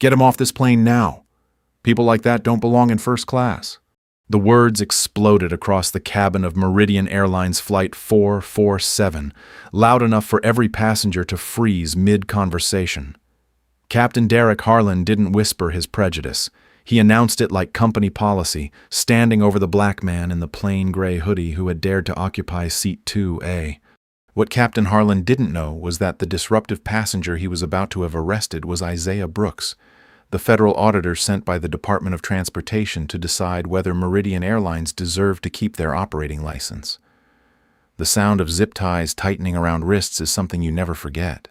Get him off this plane now. People like that don't belong in first class." The words exploded across the cabin of Meridian Airlines Flight 447, loud enough for every passenger to freeze mid-conversation. Captain Derek Harlan didn't whisper his prejudice. He announced it like company policy, standing over the black man in the plain gray hoodie who had dared to occupy seat 2A. What Captain Harlan didn't know was that the disruptive passenger he was about to have arrested was Isaiah Brooks, the federal auditor sent by the Department of Transportation to decide whether Meridian Airlines deserved to keep their operating license. The sound of zip ties tightening around wrists is something you never forget.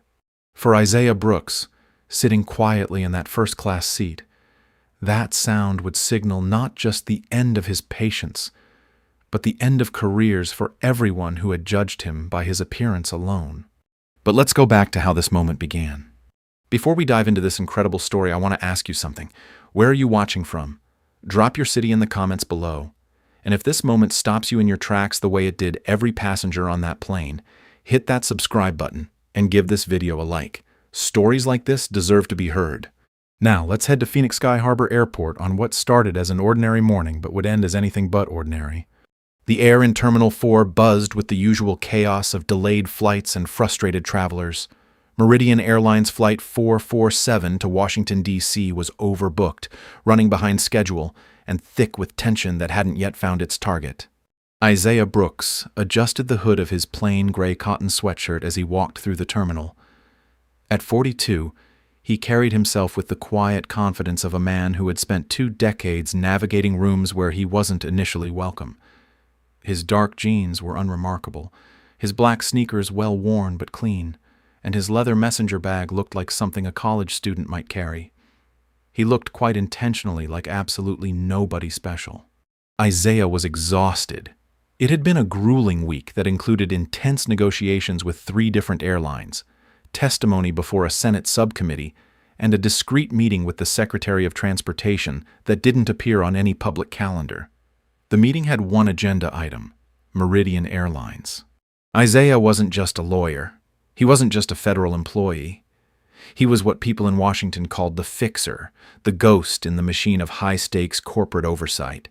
For Isaiah Brooks, sitting quietly in that first-class seat, that sound would signal not just the end of his patience, but the end of careers for everyone who had judged him by his appearance alone. But let's go back to how this moment began. Before we dive into this incredible story, I want to ask you something. Where are you watching from? Drop your city in the comments below. And if this moment stops you in your tracks the way it did every passenger on that plane, hit that subscribe button and give this video a like. Stories like this deserve to be heard. Now, let's head to Phoenix Sky Harbor Airport on what started as an ordinary morning but would end as anything but ordinary. The air in Terminal 4 buzzed with the usual chaos of delayed flights and frustrated travelers. Meridian Airlines Flight 447 to Washington, D.C. was overbooked, running behind schedule, and thick with tension that hadn't yet found its target. Isaiah Brooks adjusted the hood of his plain gray cotton sweatshirt as he walked through the terminal. At 42, he carried himself with the quiet confidence of a man who had spent 2 decades navigating rooms where he wasn't initially welcome. His dark jeans were unremarkable, his black sneakers well-worn but clean, and his leather messenger bag looked like something a college student might carry. He looked quite intentionally like absolutely nobody special. Isaiah was exhausted. It had been a grueling week that included intense negotiations with 3 different airlines, testimony before a Senate subcommittee, and a discreet meeting with the Secretary of Transportation that didn't appear on any public calendar. The meeting had one agenda item: Meridian Airlines. Isaiah wasn't just a lawyer. He wasn't just a federal employee. He was what people in Washington called the fixer, the ghost in the machine of high-stakes corporate oversight.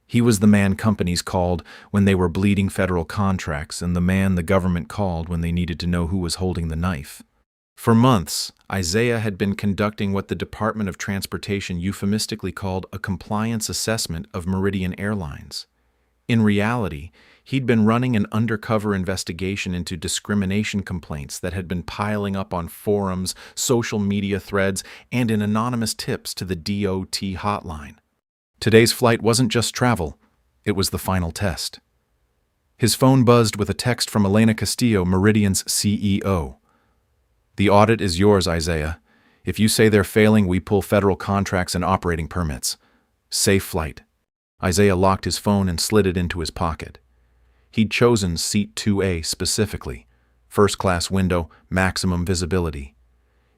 He was the man companies called when they were bleeding federal contracts and the man the government called when they needed to know who was holding the knife. For months, Isaiah had been conducting what the Department of Transportation euphemistically called a compliance assessment of Meridian Airlines. In reality, he'd been running an undercover investigation into discrimination complaints that had been piling up on forums, social media threads, and in anonymous tips to the DOT hotline. Today's flight wasn't just travel, it was the final test. His phone buzzed with a text from Elena Castillo, Meridian's CEO. "The audit is yours, Isaiah. If you say they're failing, we pull federal contracts and operating permits. Safe flight." Isaiah locked his phone and slid it into his pocket. He'd chosen seat 2A specifically, first-class window, maximum visibility.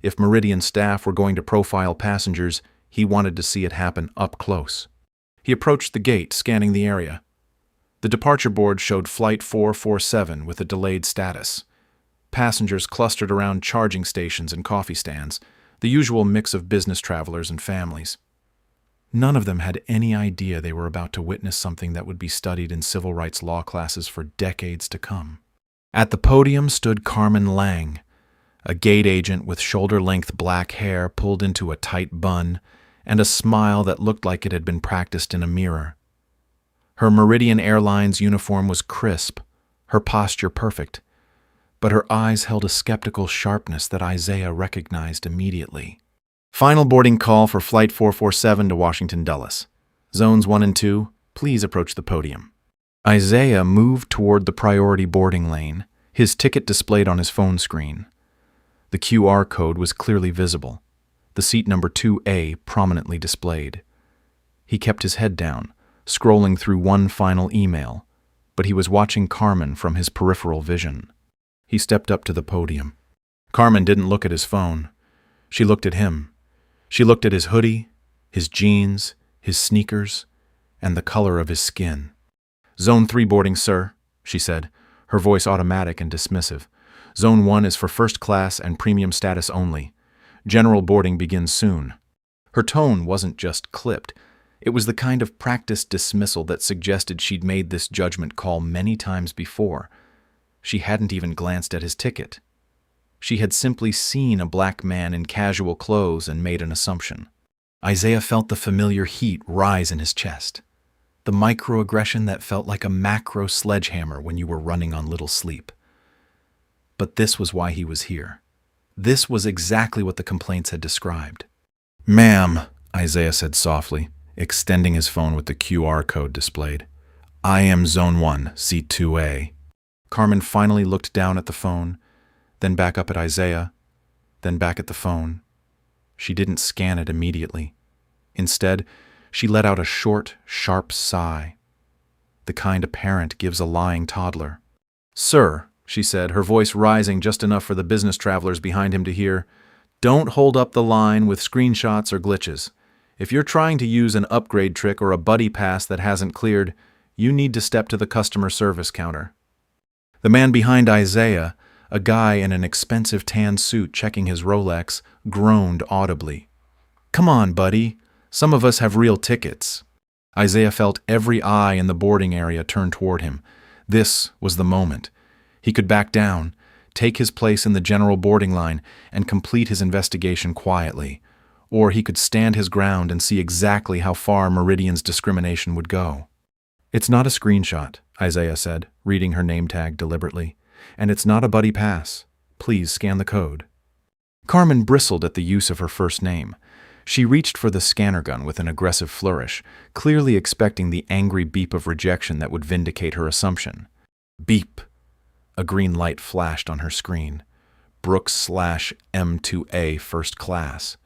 If Meridian staff were going to profile passengers, he wanted to see it happen up close. He approached the gate, scanning the area. The departure board showed Flight 447 with a delayed status. Passengers clustered around charging stations and coffee stands, the usual mix of business travelers and families. None of them had any idea they were about to witness something that would be studied in civil rights law classes for decades to come. At the podium stood Carmen Lang, a gate agent with shoulder-length black hair pulled into a tight bun and a smile that looked like it had been practiced in a mirror. Her Meridian Airlines uniform was crisp, her posture perfect, but her eyes held a skeptical sharpness that Isaiah recognized immediately. "Final boarding call for Flight 447 to Washington Dulles. Zones 1 and 2, please approach the podium." Isaiah moved toward the priority boarding lane, his ticket displayed on his phone screen. The QR code was clearly visible, the seat number 2A prominently displayed. He kept his head down, scrolling through one final email, but he was watching Carmen from his peripheral vision. He stepped up to the podium. Carmen didn't look at his phone. She looked at him. She looked at his hoodie, his jeans, his sneakers, and the color of his skin. "Zone 3 boarding, sir," she said, her voice automatic and dismissive. "Zone 1 is for first class and premium status only. General boarding begins soon. Her tone wasn't just clipped. It was the kind of practiced dismissal that suggested she'd made this judgment call many times before. She hadn't even glanced at his ticket. She had simply seen a black man in casual clothes and made an assumption. Isaiah felt the familiar heat rise in his chest. The microaggression that felt like a macro sledgehammer when you were running on little sleep. But this was why he was here. This was exactly what the complaints had described. "Ma'am," Isaiah said softly, extending his phone with the QR code displayed. "I am Zone 1, Seat 2A. Carmen finally looked down at the phone, then back up at Isaiah, then back at the phone. She didn't scan it immediately. Instead, she let out a short, sharp sigh, the kind a parent gives a lying toddler. "Sir," she said, her voice rising just enough for the business travelers behind him to hear, "don't hold up the line with screenshots or glitches. If you're trying to use an upgrade trick or a buddy pass that hasn't cleared, you need to step to the customer service counter." The man behind Isaiah, a guy in an expensive tan suit checking his Rolex, groaned audibly. "Come on, buddy. Some of us have real tickets." Isaiah felt every eye in the boarding area turn toward him. This was the moment. He could back down, take his place in the general boarding line, and complete his investigation quietly. Or he could stand his ground and see exactly how far Meridian's discrimination would go. "It's not a screenshot," Isaiah said, reading her name tag deliberately. "And it's not a buddy pass. Please scan the code." Carmen bristled at the use of her first name. She reached for the scanner gun with an aggressive flourish, clearly expecting the angry beep of rejection that would vindicate her assumption. Beep! A green light flashed on her screen. Brooks/M2A First Class.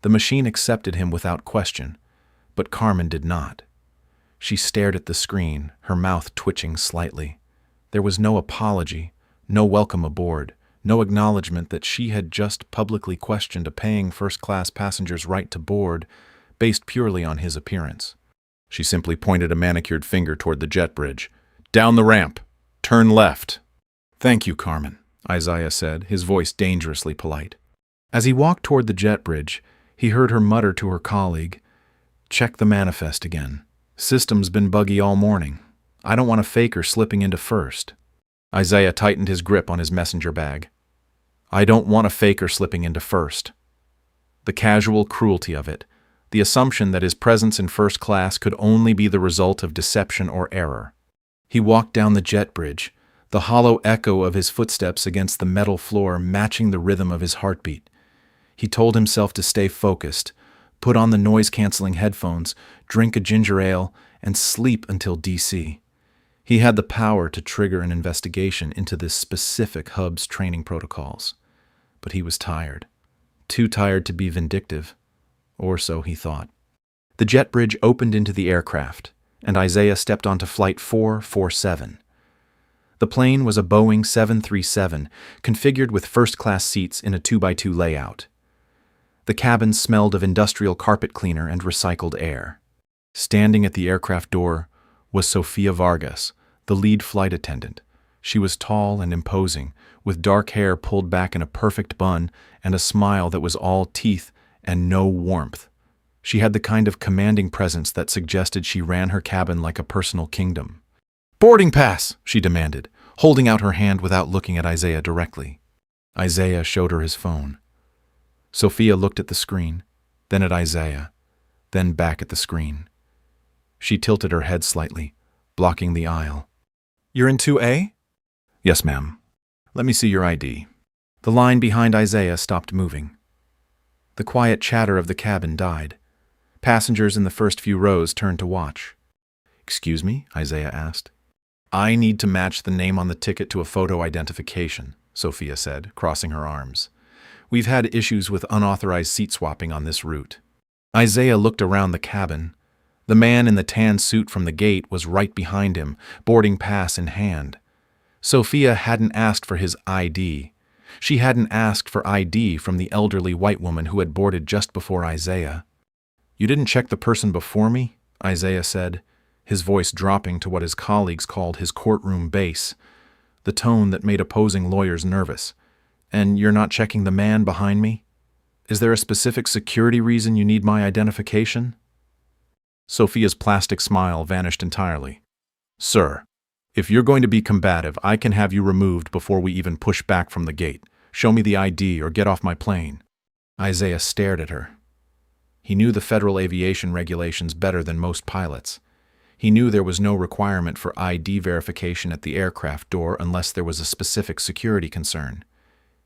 The machine accepted him without question, but Carmen did not. She stared at the screen, her mouth twitching slightly. There was no apology, no welcome aboard, no acknowledgement that she had just publicly questioned a paying first-class passenger's right to board based purely on his appearance. She simply pointed a manicured finger toward the jet bridge. "Down the ramp. Turn left." "Thank you, Carmen," Isaiah said, his voice dangerously polite. As he walked toward the jet bridge, he heard her mutter to her colleague, "Check the manifest again. System's been buggy all morning. I don't want a faker slipping into first." Isaiah tightened his grip on his messenger bag. "I don't want a faker slipping into first." The casual cruelty of it, the assumption that his presence in first class could only be the result of deception or error. He walked down the jet bridge, the hollow echo of his footsteps against the metal floor matching the rhythm of his heartbeat. He told himself to stay focused, put on the noise-canceling headphones, drink a ginger ale, and sleep until DC. He had the power to trigger an investigation into this specific hub's training protocols. But he was tired. Too tired to be vindictive. Or so he thought. The jet bridge opened into the aircraft, and Isaiah stepped onto Flight 447. The plane was a Boeing 737, configured with first-class seats in a 2x2 layout. The cabin smelled of industrial carpet cleaner and recycled air. Standing at the aircraft door was Sofia Vargas, the lead flight attendant. She was tall and imposing, with dark hair pulled back in a perfect bun and a smile that was all teeth and no warmth. She had the kind of commanding presence that suggested she ran her cabin like a personal kingdom. "Boarding pass," she demanded, holding out her hand without looking at Isaiah directly. Isaiah showed her his phone. Sophia looked at the screen, then at Isaiah, then back at the screen. She tilted her head slightly, blocking the aisle. "You're in 2A?" "Yes, ma'am." "Let me see your ID." The line behind Isaiah stopped moving. The quiet chatter of the cabin died. Passengers in the first few rows turned to watch. "Excuse me?" Isaiah asked. "I need to match the name on the ticket to a photo identification," Sophia said, crossing her arms. "We've had issues with unauthorized seat swapping on this route." Isaiah looked around the cabin. The man in the tan suit from the gate was right behind him, boarding pass in hand. Sophia hadn't asked for his ID. She hadn't asked for ID from the elderly white woman who had boarded just before Isaiah. "You didn't check the person before me?" Isaiah said, his voice dropping to what his colleagues called his courtroom bass, the tone that made opposing lawyers nervous. "And you're not checking the man behind me?" Is there a specific security reason you need my identification? Sophia's plastic smile vanished entirely. Sir, if you're going to be combative, I can have you removed before we even push back from the gate. Show me the ID or get off my plane. Isaiah stared at her. He knew the federal aviation regulations better than most pilots. He knew there was no requirement for ID verification at the aircraft door unless there was a specific security concern.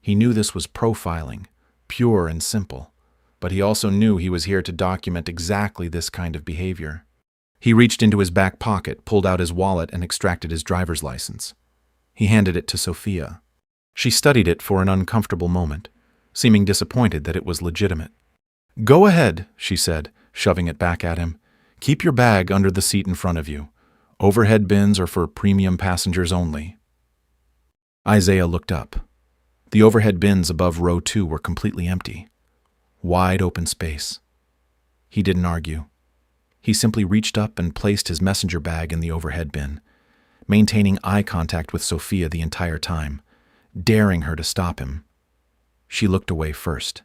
He knew this was profiling, pure and simple, but he also knew he was here to document exactly this kind of behavior. He reached into his back pocket, pulled out his wallet, and extracted his driver's license. He handed it to Sophia. She studied it for an uncomfortable moment, seeming disappointed that it was legitimate. Go ahead, she said, shoving it back at him. Keep your bag under the seat in front of you. Overhead bins are for premium passengers only. Isaiah looked up. The overhead bins above row 2 were completely empty. Wide open space. He didn't argue. He simply reached up and placed his messenger bag in the overhead bin, maintaining eye contact with Sophia the entire time, daring her to stop him. She looked away first.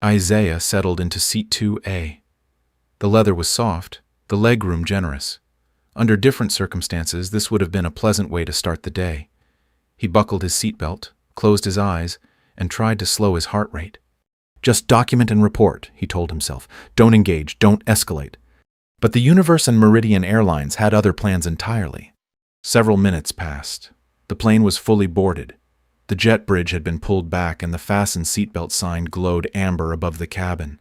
Isaiah settled into seat 2A. The leather was soft, the legroom generous. Under different circumstances, this would have been a pleasant way to start the day. He buckled his seatbelt, closed his eyes, and tried to slow his heart rate. Just document and report, he told himself. Don't engage, don't escalate. But the Universe and Meridian Airlines had other plans entirely. Several minutes passed. The plane was fully boarded. The jet bridge had been pulled back and the fasten seatbelt sign glowed amber above the cabin.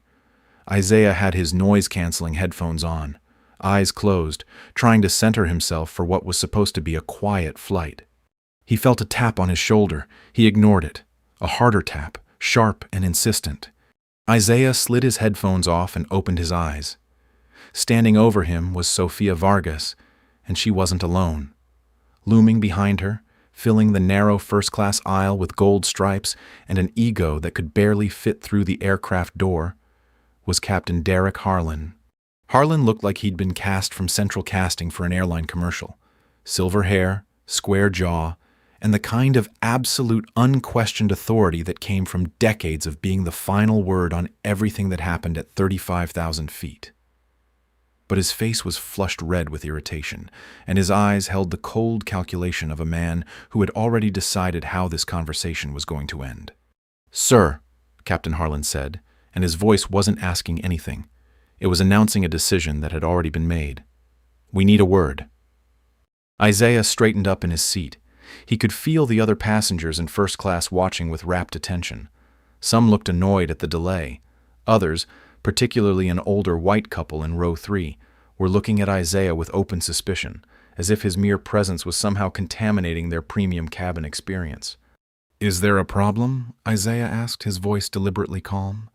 Isaiah had his noise-canceling headphones on, eyes closed, trying to center himself for what was supposed to be a quiet flight. He felt a tap on his shoulder. He ignored it. A harder tap, sharp and insistent. Isaiah slid his headphones off and opened his eyes. Standing over him was Sofia Vargas, and she wasn't alone. Looming behind her, filling the narrow first-class aisle with gold stripes and an ego that could barely fit through the aircraft door, was Captain Derek Harlan. Harlan looked like he'd been cast from central casting for an airline commercial. Silver hair, square jaw, and the kind of absolute unquestioned authority that came from decades of being the final word on everything that happened at 35,000 feet. But his face was flushed red with irritation, and his eyes held the cold calculation of a man who had already decided how this conversation was going to end. "Sir," Captain Harlan said, and his voice wasn't asking anything. It was announcing a decision that had already been made. "We need a word." Isaiah straightened up in his seat. He could feel the other passengers in first class watching with rapt attention. Some looked annoyed at the delay. Others, particularly an older white couple in row 3, were looking at Isaiah with open suspicion, as if his mere presence was somehow contaminating their premium cabin experience. "Is there a problem?" Isaiah asked, his voice deliberately calm.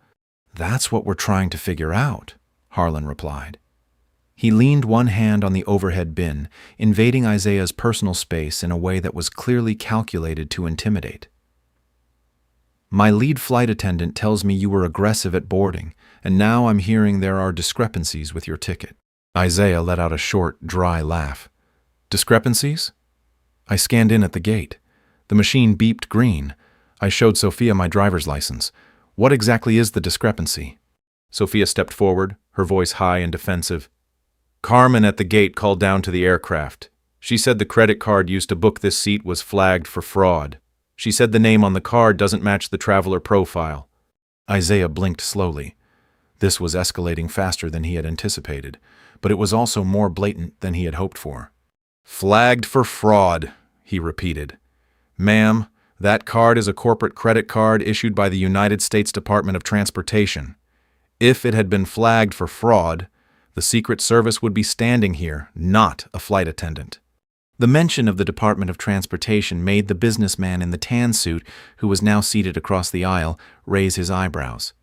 "That's what we're trying to figure out," Harlan replied. He leaned one hand on the overhead bin, invading Isaiah's personal space in a way that was clearly calculated to intimidate. "My lead flight attendant tells me you were aggressive at boarding, and now I'm hearing there are discrepancies with your ticket." Isaiah let out a short, dry laugh. "Discrepancies?" "I scanned in at the gate. The machine beeped green. I showed Sophia my driver's license. What exactly is the discrepancy?" Sophia stepped forward, her voice high and defensive. "Carmen at the gate called down to the aircraft. She said the credit card used to book this seat was flagged for fraud. She said the name on the card doesn't match the traveler profile." Isaiah blinked slowly. This was escalating faster than he had anticipated, but it was also more blatant than he had hoped for. "Flagged for fraud," he repeated. "Ma'am, that card is a corporate credit card issued by the United States Department of Transportation. If it had been flagged for fraud, the Secret Service would be standing here, not a flight attendant." The mention of the Department of Transportation made the businessman in the tan suit, who was now seated across the aisle, raise his eyebrows.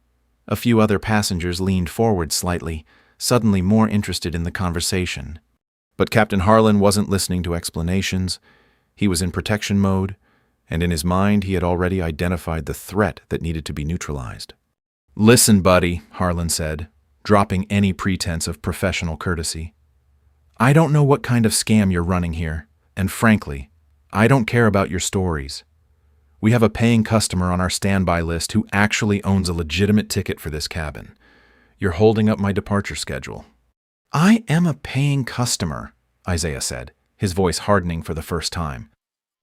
A few other passengers leaned forward slightly, suddenly more interested in the conversation. But Captain Harlan wasn't listening to explanations. He was in protection mode, and in his mind he had already identified the threat that needed to be neutralized. "Listen, buddy," Harlan said, dropping any pretense of professional courtesy. "I don't know what kind of scam you're running here, and frankly, I don't care about your stories. We have a paying customer on our standby list who actually owns a legitimate ticket for this cabin. You're holding up my departure schedule." "I am a paying customer," Isaiah said, his voice hardening for the first time.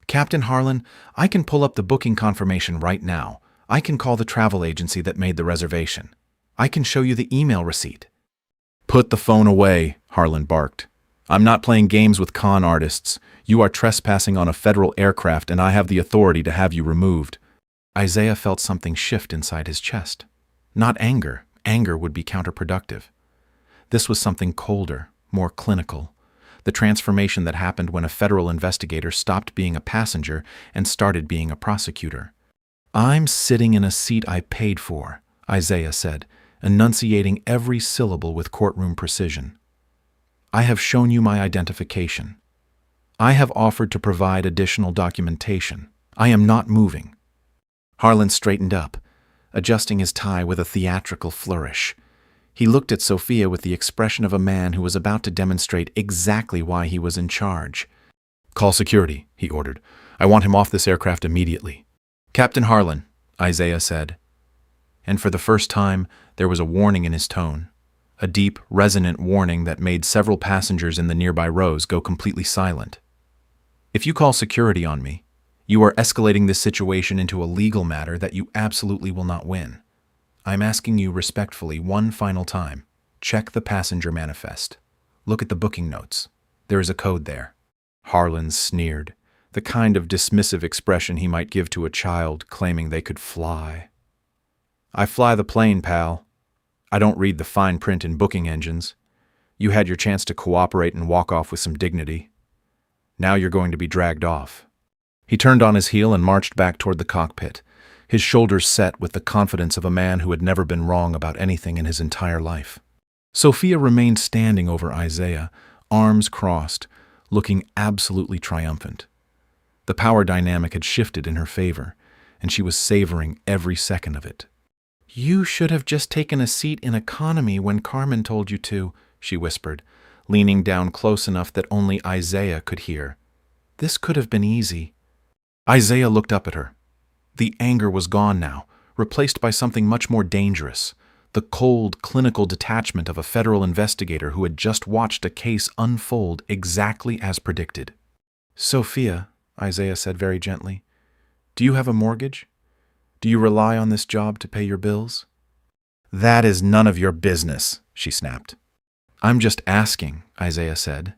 "Captain Harlan, I can pull up the booking confirmation right now. I can call the travel agency that made the reservation. I can show you the email receipt." "Put the phone away," Harlan barked. "I'm not playing games with con artists. You are trespassing on a federal aircraft and I have the authority to have you removed." Isaiah felt something shift inside his chest. Not anger. Anger would be counterproductive. This was something colder, more clinical. The transformation that happened when a federal investigator stopped being a passenger and started being a prosecutor. "I'm sitting in a seat I paid for," Isaiah said, enunciating every syllable with courtroom precision. "I have shown you my identification. I have offered to provide additional documentation. I am not moving." Harlan straightened up, adjusting his tie with a theatrical flourish. He looked at Sophia with the expression of a man who was about to demonstrate exactly why he was in charge. "Call security," he ordered. "I want him off this aircraft immediately." "Captain Harlan," Isaiah said. And for the first time, there was a warning in his tone. A deep, resonant warning that made several passengers in the nearby rows go completely silent. "If you call security on me, you are escalating this situation into a legal matter that you absolutely will not win. I'm asking you respectfully one final time. Check the passenger manifest. Look at the booking notes. There is a code there." Harlan sneered, the kind of dismissive expression he might give to a child claiming they could fly. "I fly the plane, pal. I don't read the fine print in booking engines. You had your chance to cooperate and walk off with some dignity. Now you're going to be dragged off." He turned on his heel and marched back toward the cockpit, his shoulders set with the confidence of a man who had never been wrong about anything in his entire life. Sophia remained standing over Isaiah, arms crossed, looking absolutely triumphant. The power dynamic had shifted in her favor, and she was savoring every second of it. "You should have just taken a seat in economy when Carmen told you to," she whispered, leaning down close enough that only Isaiah could hear. "This could have been easy." Isaiah looked up at her. The anger was gone now, replaced by something much more dangerous, the cold, clinical detachment of a federal investigator who had just watched a case unfold exactly as predicted. "Sophia," Isaiah said very gently, "do you have a mortgage? Do you rely on this job to pay your bills?" "That is none of your business," she snapped. "I'm just asking," Isaiah said,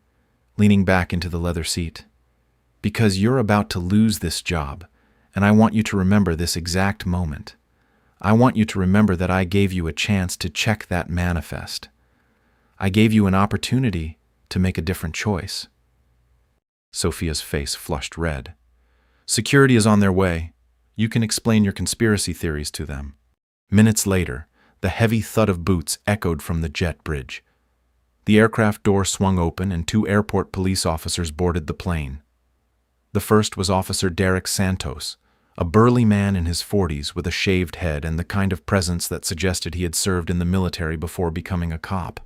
leaning back into the leather seat, "because you're about to lose this job. And I want you to remember this exact moment. I want you to remember that I gave you a chance to check that manifest. I gave you an opportunity to make a different choice." Sophia's face flushed red. "Security is on their way. You can explain your conspiracy theories to them." Minutes later, the heavy thud of boots echoed from the jet bridge. The aircraft door swung open and 2 airport police officers boarded the plane. The first was Officer Derek Santos, a burly man in his 40s with a shaved head and the kind of presence that suggested he had served in the military before becoming a cop.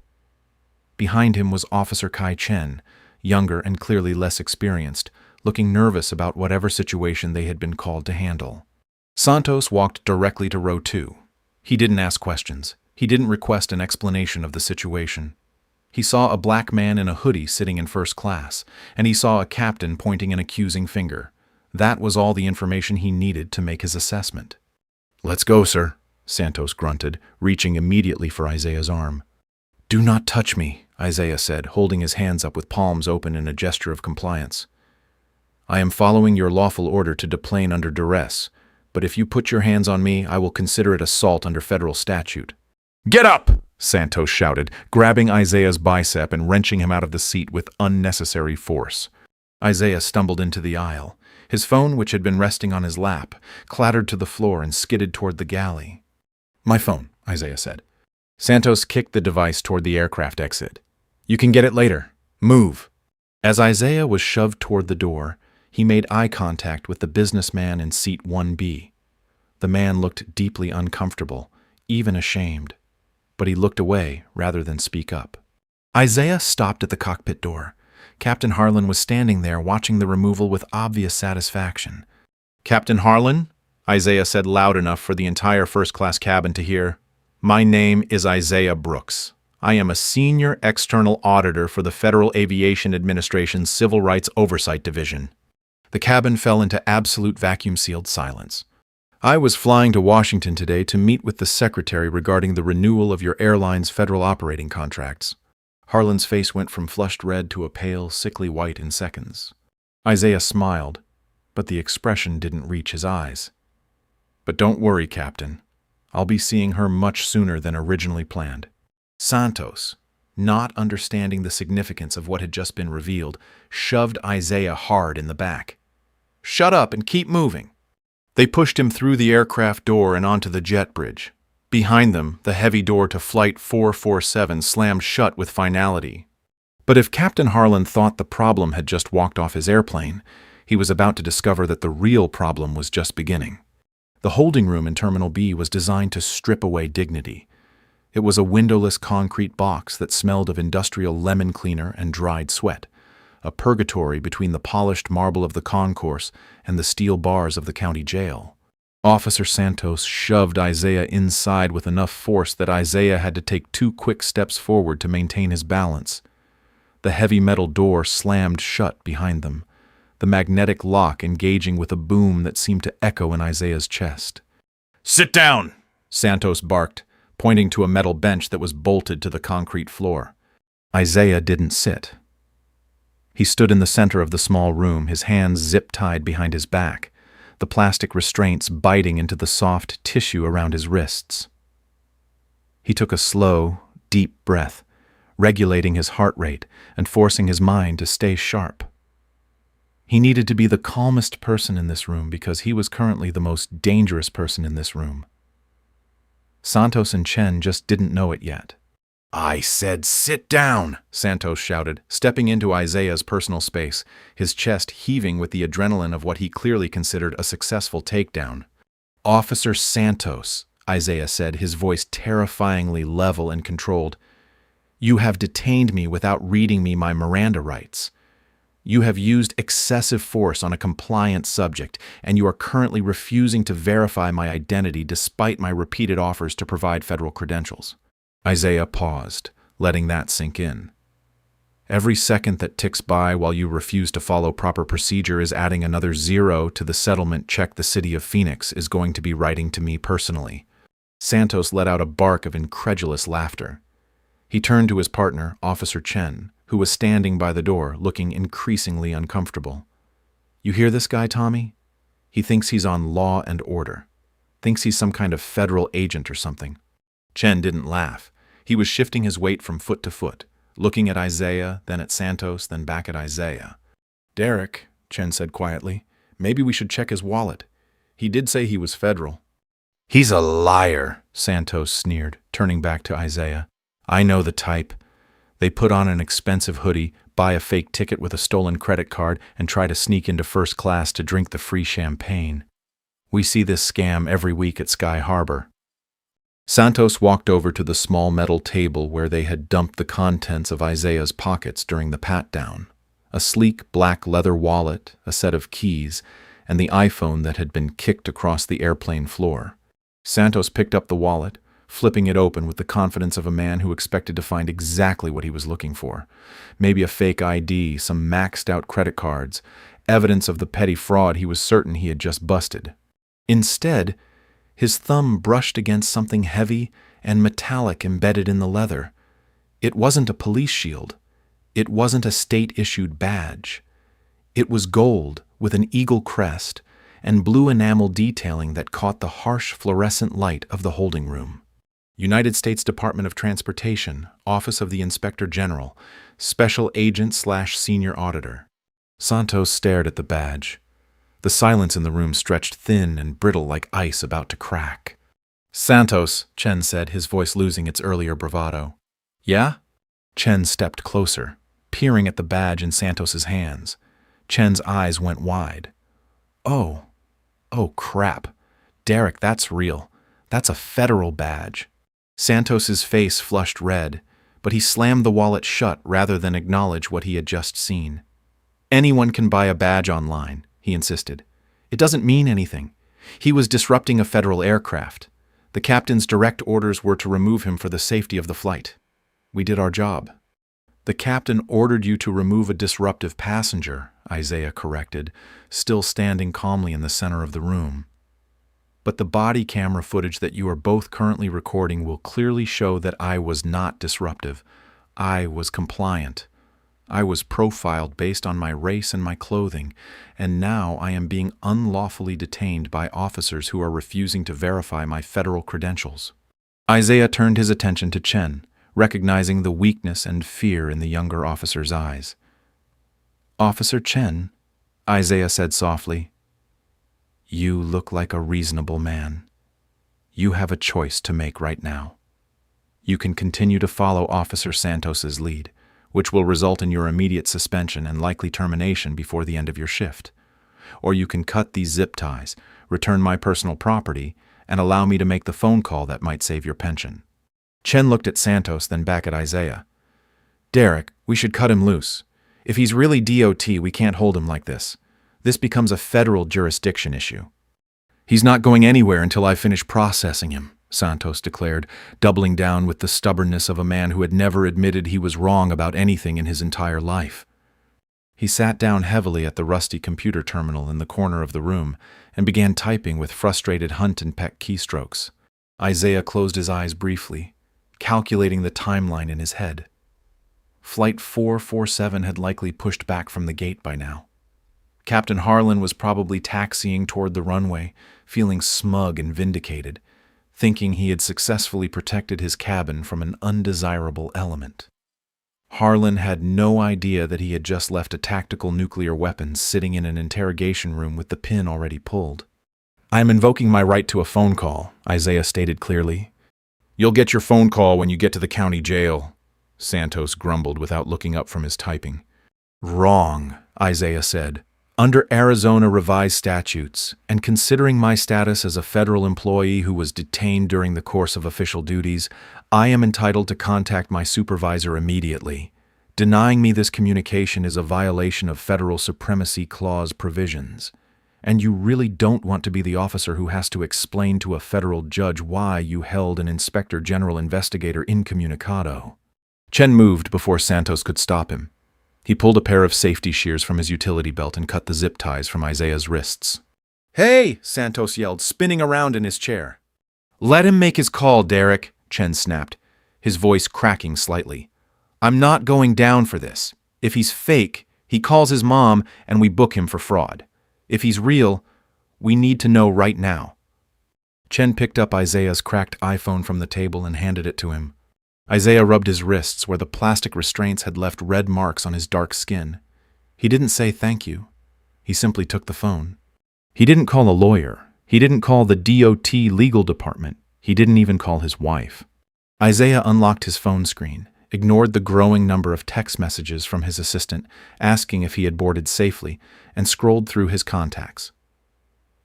Behind him was Officer Kai Chen, younger and clearly less experienced, looking nervous about whatever situation they had been called to handle. Santos walked directly to row 2. He didn't ask questions. He didn't request an explanation of the situation. He saw a black man in a hoodie sitting in first class, and he saw a captain pointing an accusing finger. That was all the information he needed to make his assessment. "Let's go, sir," Santos grunted, reaching immediately for Isaiah's arm. "Do not touch me," Isaiah said, holding his hands up with palms open in a gesture of compliance. "I am following your lawful order to deplane under duress, but if you put your hands on me, I will consider it assault under federal statute." "Get up!" Santos shouted, grabbing Isaiah's bicep and wrenching him out of the seat with unnecessary force. Isaiah stumbled into the aisle. His phone, which had been resting on his lap, clattered to the floor and skidded toward the galley. "My phone," Isaiah said. Santos kicked the device toward the aircraft exit. "You can get it later. Move." As Isaiah was shoved toward the door, he made eye contact with the businessman in seat 1B. The man looked deeply uncomfortable, even ashamed, but he looked away rather than speak up. Isaiah stopped at the cockpit door. Captain Harlan was standing there watching the removal with obvious satisfaction. "Captain Harlan," Isaiah said loud enough for the entire first-class cabin to hear. "My name is Isaiah Brooks. I am a senior external auditor for the Federal Aviation Administration's Civil Rights Oversight Division." The cabin fell into absolute vacuum-sealed silence. "I was flying to Washington today to meet with the secretary regarding the renewal of your airline's federal operating contracts." Harlan's face went from flushed red to a pale, sickly white in seconds. Isaiah smiled, but the expression didn't reach his eyes. "But don't worry, Captain. I'll be seeing her much sooner than originally planned." Santos, not understanding the significance of what had just been revealed, shoved Isaiah hard in the back. "Shut up and keep moving." They pushed him through the aircraft door and onto the jet bridge. Behind them, the heavy door to Flight 447 slammed shut with finality. But if Captain Harlan thought the problem had just walked off his airplane, he was about to discover that the real problem was just beginning. The holding room in Terminal B was designed to strip away dignity. It was a windowless concrete box that smelled of industrial lemon cleaner and dried sweat, a purgatory between the polished marble of the concourse and the steel bars of the county jail. Officer Santos shoved Isaiah inside with enough force that Isaiah had to take 2 quick steps forward to maintain his balance. The heavy metal door slammed shut behind them, the magnetic lock engaging with a boom that seemed to echo in Isaiah's chest. "Sit down!" Santos barked, pointing to a metal bench that was bolted to the concrete floor. Isaiah didn't sit. He stood in the center of the small room, his hands zip-tied behind his back, the plastic restraints biting into the soft tissue around his wrists. He took a slow, deep breath, regulating his heart rate and forcing his mind to stay sharp. He needed to be the calmest person in this room because he was currently the most dangerous person in this room. Santos and Chen just didn't know it yet. "I said sit down," Santos shouted, stepping into Isaiah's personal space, his chest heaving with the adrenaline of what he clearly considered a successful takedown. "Officer Santos," Isaiah said, his voice terrifyingly level and controlled, "you have detained me without reading me my Miranda rights. You have used excessive force on a compliant subject, and you are currently refusing to verify my identity despite my repeated offers to provide federal credentials." Isaiah paused, letting that sink in. "Every second that ticks by while you refuse to follow proper procedure is adding another 0 to the settlement check the city of Phoenix is going to be writing to me personally." Santos let out a bark of incredulous laughter. He turned to his partner, Officer Chen, who was standing by the door, looking increasingly uncomfortable. "You hear this guy, Tommy? He thinks he's on Law and Order. Thinks he's some kind of federal agent or something." Chen didn't laugh. He was shifting his weight from foot to foot, looking at Isaiah, then at Santos, then back at Isaiah. "Derek," Chen said quietly, "maybe we should check his wallet. He did say he was federal." "He's a liar," Santos sneered, turning back to Isaiah. "I know the type. They put on an expensive hoodie, buy a fake ticket with a stolen credit card, and try to sneak into first class to drink the free champagne. We see this scam every week at Sky Harbor." Santos walked over to the small metal table where they had dumped the contents of Isaiah's pockets during the pat-down. A sleek black leather wallet, a set of keys, and the iPhone that had been kicked across the airplane floor. Santos picked up the wallet, flipping it open with the confidence of a man who expected to find exactly what he was looking for. Maybe a fake ID, some maxed-out credit cards, evidence of the petty fraud he was certain he had just busted. Instead, his thumb brushed against something heavy and metallic embedded in the leather. It wasn't a police shield. It wasn't a state-issued badge. It was gold with an eagle crest and blue enamel detailing that caught the harsh fluorescent light of the holding room. United States Department of Transportation, Office of the Inspector General, Special Agent/Senior Auditor. Santos stared at the badge. The silence in the room stretched thin and brittle like ice about to crack. "Santos," Chen said, his voice losing its earlier bravado. "Yeah?" Chen stepped closer, peering at the badge in Santos's hands. Chen's eyes went wide. Oh crap. Derek, that's real. That's a federal badge." Santos's face flushed red, but he slammed the wallet shut rather than acknowledge what he had just seen. "Anyone can buy a badge online," he insisted. It doesn't mean anything. He was disrupting a federal aircraft. The captain's direct orders were to remove him for the safety of the flight. We did our job. The captain ordered you to remove a disruptive passenger, Isaiah corrected, still standing calmly in the center of the room. But the body camera footage that you are both currently recording will clearly show that I was not disruptive. I was compliant. I was profiled based on my race and my clothing, and now I am being unlawfully detained by officers who are refusing to verify my federal credentials. Isaiah turned his attention to Chen, recognizing the weakness and fear in the younger officer's eyes. "Officer Chen," Isaiah said softly, "you look like a reasonable man. You have a choice to make right now. You can continue to follow Officer Santos's lead, which will result in your immediate suspension and likely termination before the end of your shift. Or you can cut these zip ties, return my personal property, and allow me to make the phone call that might save your pension." Chen looked at Santos, then back at Isaiah. "Derek, we should cut him loose. If he's really DOT, we can't hold him like this. This becomes a federal jurisdiction issue." "He's not going anywhere until I finish processing him," Santos declared, doubling down with the stubbornness of a man who had never admitted he was wrong about anything in his entire life. He sat down heavily at the rusty computer terminal in the corner of the room and began typing with frustrated Hunt and Peck keystrokes. Isaiah closed his eyes briefly, calculating the timeline in his head. Flight 447 had likely pushed back from the gate by now. Captain Harlan was probably taxiing toward the runway, feeling smug and vindicated, thinking he had successfully protected his cabin from an undesirable element. Harlan had no idea that he had just left a tactical nuclear weapon sitting in an interrogation room with the pin already pulled. "I am invoking my right to a phone call," Isaiah stated clearly. "You'll get your phone call when you get to the county jail," Santos grumbled without looking up from his typing. "Wrong," Isaiah said. "Under Arizona revised statutes, and considering my status as a federal employee who was detained during the course of official duties, I am entitled to contact my supervisor immediately. Denying me this communication is a violation of Federal Supremacy Clause provisions. And you really don't want to be the officer who has to explain to a federal judge why you held an Inspector General investigator incommunicado." Chen moved before Santos could stop him. He pulled a pair of safety shears from his utility belt and cut the zip ties from Isaiah's wrists. "Hey!" Santos yelled, spinning around in his chair. "Let him make his call, Derek," Chen snapped, his voice cracking slightly. "I'm not going down for this. If he's fake, he calls his mom and we book him for fraud. If he's real, we need to know right now." Chen picked up Isaiah's cracked iPhone from the table and handed it to him. Isaiah rubbed his wrists where the plastic restraints had left red marks on his dark skin. He didn't say thank you. He simply took the phone. He didn't call a lawyer. He didn't call the DOT legal department. He didn't even call his wife. Isaiah unlocked his phone screen, ignored the growing number of text messages from his assistant asking if he had boarded safely, and scrolled through his contacts.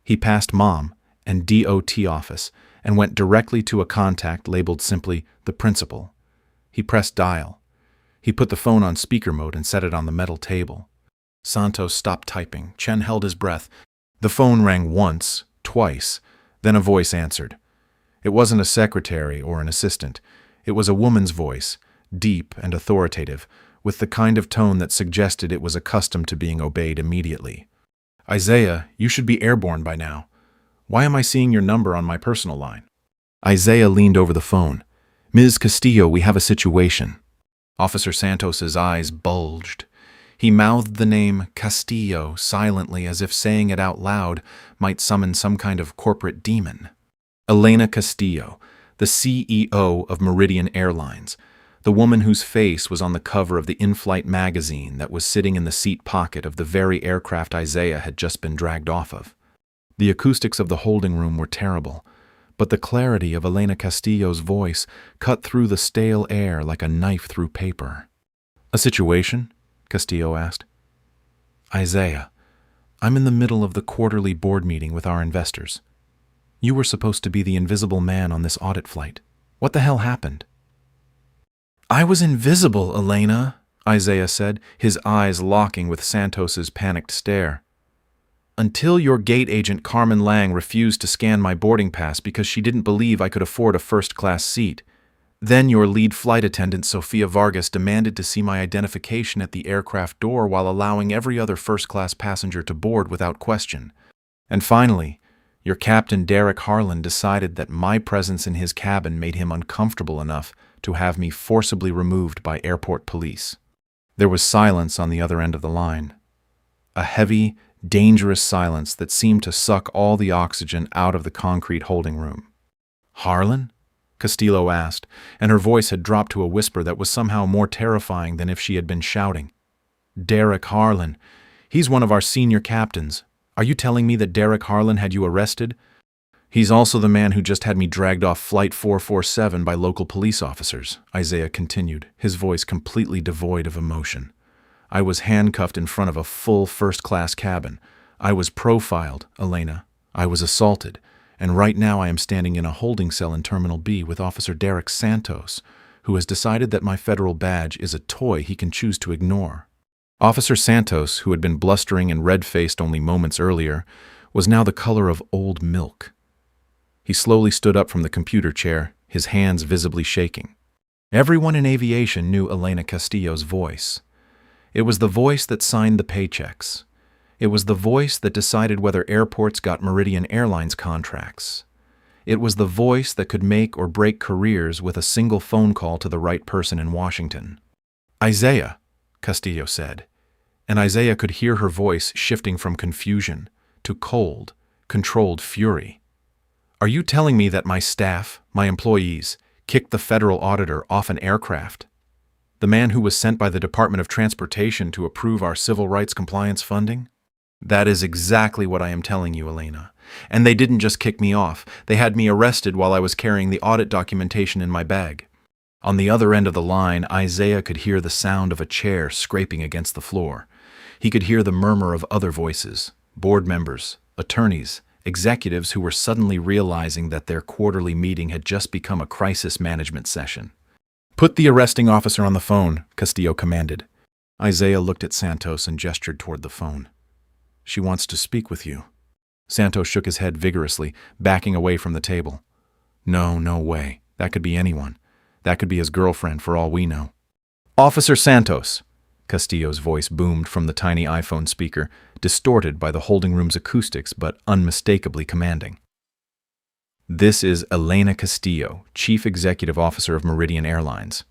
He passed Mom and DOT office and went directly to a contact labeled simply the principal. He pressed dial. He put the phone on speaker mode and set it on the metal table. Santos stopped typing. Chen held his breath. The phone rang once, twice, then a voice answered. It wasn't a secretary or an assistant. It was a woman's voice, deep and authoritative, with the kind of tone that suggested it was accustomed to being obeyed immediately. "Isaiah, you should be airborne by now. Why am I seeing your number on my personal line?" Isaiah leaned over the phone. "Ms. Castillo, we have a situation." Officer Santos's eyes bulged. He mouthed the name Castillo silently as if saying it out loud might summon some kind of corporate demon. Elena Castillo, the CEO of Meridian Airlines, the woman whose face was on the cover of the in-flight magazine that was sitting in the seat pocket of the very aircraft Isaiah had just been dragged off of. The acoustics of the holding room were terrible, but the clarity of Elena Castillo's voice cut through the stale air like a knife through paper. "A situation?" Castillo asked. "Isaiah, I'm in the middle of the quarterly board meeting with our investors. You were supposed to be the invisible man on this audit flight. What the hell happened?" "I was invisible, Elena," Isaiah said, his eyes locking with Santos's panicked stare. Until your gate agent Carmen Lang refused to scan my boarding pass because she didn't believe I could afford a first-class seat. Then your lead flight attendant Sofia Vargas demanded to see my identification at the aircraft door while allowing every other first-class passenger to board without question. And finally, your captain Derek Harlan decided that my presence in his cabin made him uncomfortable enough to have me forcibly removed by airport police. There was silence on the other end of the line. A heavy, dangerous silence that seemed to suck all the oxygen out of the concrete holding room. "Harlan?" Castillo asked, and her voice had dropped to a whisper that was somehow more terrifying than if she had been shouting. "Derek Harlan. He's one of our senior captains. Are you telling me that Derek Harlan had you arrested? He's also the man who just had me dragged off Flight 447 by local police officers," Isaiah continued, his voice completely devoid of emotion. "I was handcuffed in front of a full first-class cabin. I was profiled, Elena. I was assaulted. And right now I am standing in a holding cell in Terminal B with Officer Derek Santos, who has decided that my federal badge is a toy he can choose to ignore." Officer Santos, who had been blustering and red-faced only moments earlier, was now the color of old milk. He slowly stood up from the computer chair, his hands visibly shaking. Everyone in aviation knew Elena Castillo's voice. It was the voice that signed the paychecks. It was the voice that decided whether airports got Meridian Airlines contracts. It was the voice that could make or break careers with a single phone call to the right person in Washington. "Isaiah," Castillo said, and Isaiah could hear her voice shifting from confusion to cold, controlled fury. "Are you telling me that my staff, my employees, kicked the federal auditor off an aircraft? The man who was sent by the Department of Transportation to approve our civil rights compliance funding? That is exactly what I am telling you, Elena. And they didn't just kick me off. They had me arrested while I was carrying the audit documentation in my bag." On the other end of the line, Isaiah could hear the sound of a chair scraping against the floor. He could hear the murmur of other voices, board members, attorneys, executives who were suddenly realizing that their quarterly meeting had just become a crisis management session. "Put the arresting officer on the phone," Castillo commanded. Isaiah looked at Santos and gestured toward the phone. "She wants to speak with you." Santos shook his head vigorously, backing away from the table. "No, no way. That could be anyone. That could be his girlfriend for all we know." "Officer Santos!" Castillo's voice boomed from the tiny iPhone speaker, distorted by the holding room's acoustics but unmistakably commanding. "This is Elena Castillo, Chief Executive Officer of Meridian Airlines.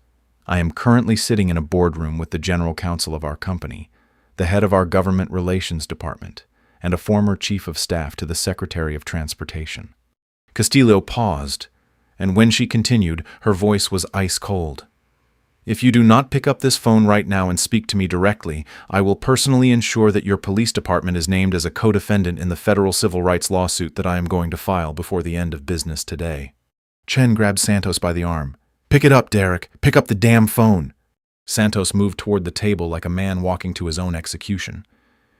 I am currently sitting in a boardroom with the General Counsel of our company, the head of our Government Relations Department, and a former Chief of Staff to the Secretary of Transportation." Castillo paused, and when she continued, her voice was ice-cold. "If you do not pick up this phone right now and speak to me directly, I will personally ensure that your police department is named as a co-defendant in the federal civil rights lawsuit that I am going to file before the end of business today." Chen grabbed Santos by the arm. "Pick it up, Derek. Pick up the damn phone." Santos moved toward the table like a man walking to his own execution.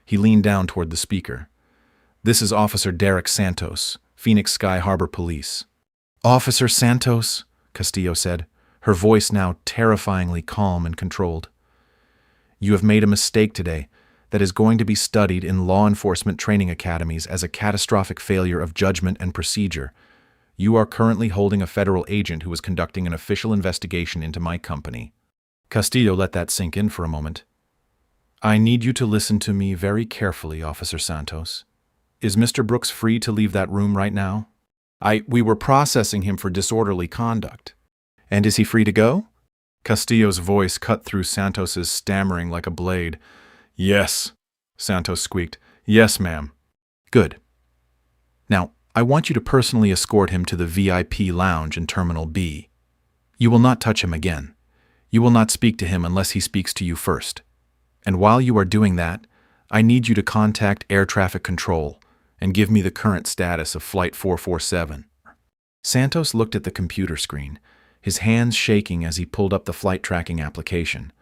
He leaned down toward the speaker. "This is Officer Derek Santos, Phoenix Sky Harbor Police." "Officer Santos," Castillo said, her voice now terrifyingly calm and controlled. "You have made a mistake today that is going to be studied in law enforcement training academies as a catastrophic failure of judgment and procedure. You are currently holding a federal agent who is conducting an official investigation into my company." Castillo let that sink in for a moment. "I need you to listen to me very carefully, Officer Santos. Is Mr. Brooks free to leave that room right now? We were processing him for disorderly conduct. And is he free to go?" Castillo's voice cut through Santos's stammering like a blade. "Yes," Santos squeaked. "Yes, ma'am." "Good. Now, I want you to personally escort him to the VIP lounge in Terminal B. You will not touch him again. You will not speak to him unless he speaks to you first. And while you are doing that, I need you to contact air traffic control and give me the current status of Flight 447. Santos looked at the computer screen, his hands shaking as he pulled up the flight tracking application.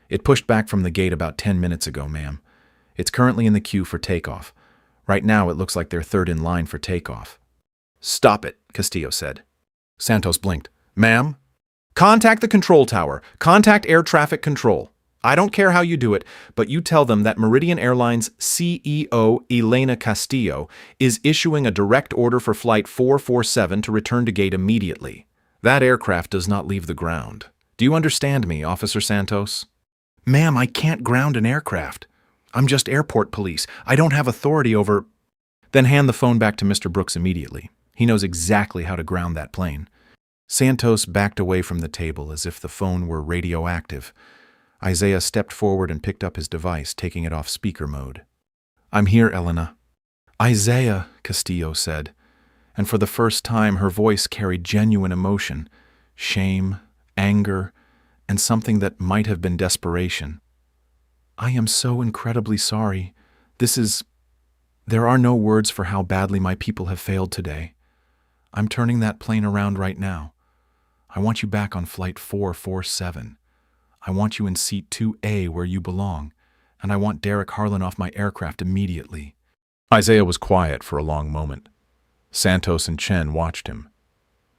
"It pushed back from the gate about 10 minutes ago, ma'am. It's currently in the queue for takeoff. Right now it looks like they're third in line for takeoff." "Stop it," Castillo said. Santos blinked. "Ma'am?" "Contact the control tower. Contact air traffic control. I don't care how you do it, but you tell them that Meridian Airlines CEO Elena Castillo is issuing a direct order for Flight 447 to return to gate immediately. That aircraft does not leave the ground. Do you understand me, Officer Santos? Ma'am, I can't ground an aircraft. I'm just airport police. I don't have authority over... Then hand the phone back to Mr. Brooks immediately. He knows exactly how to ground that plane. Santos backed away from the table as if the phone were radioactive. Isaiah stepped forward and picked up his device, taking it off speaker mode. I'm here, Elena. Isaiah, Castillo said, and for the first time her voice carried genuine emotion, shame, anger, and something that might have been desperation. I am so incredibly sorry. There are no words for how badly my people have failed today. I'm turning that plane around right now. I want you back on Flight 447. I want you in Seat 2A where you belong, and I want Derek Harlan off my aircraft immediately. Isaiah was quiet for a long moment. Santos and Chen watched him.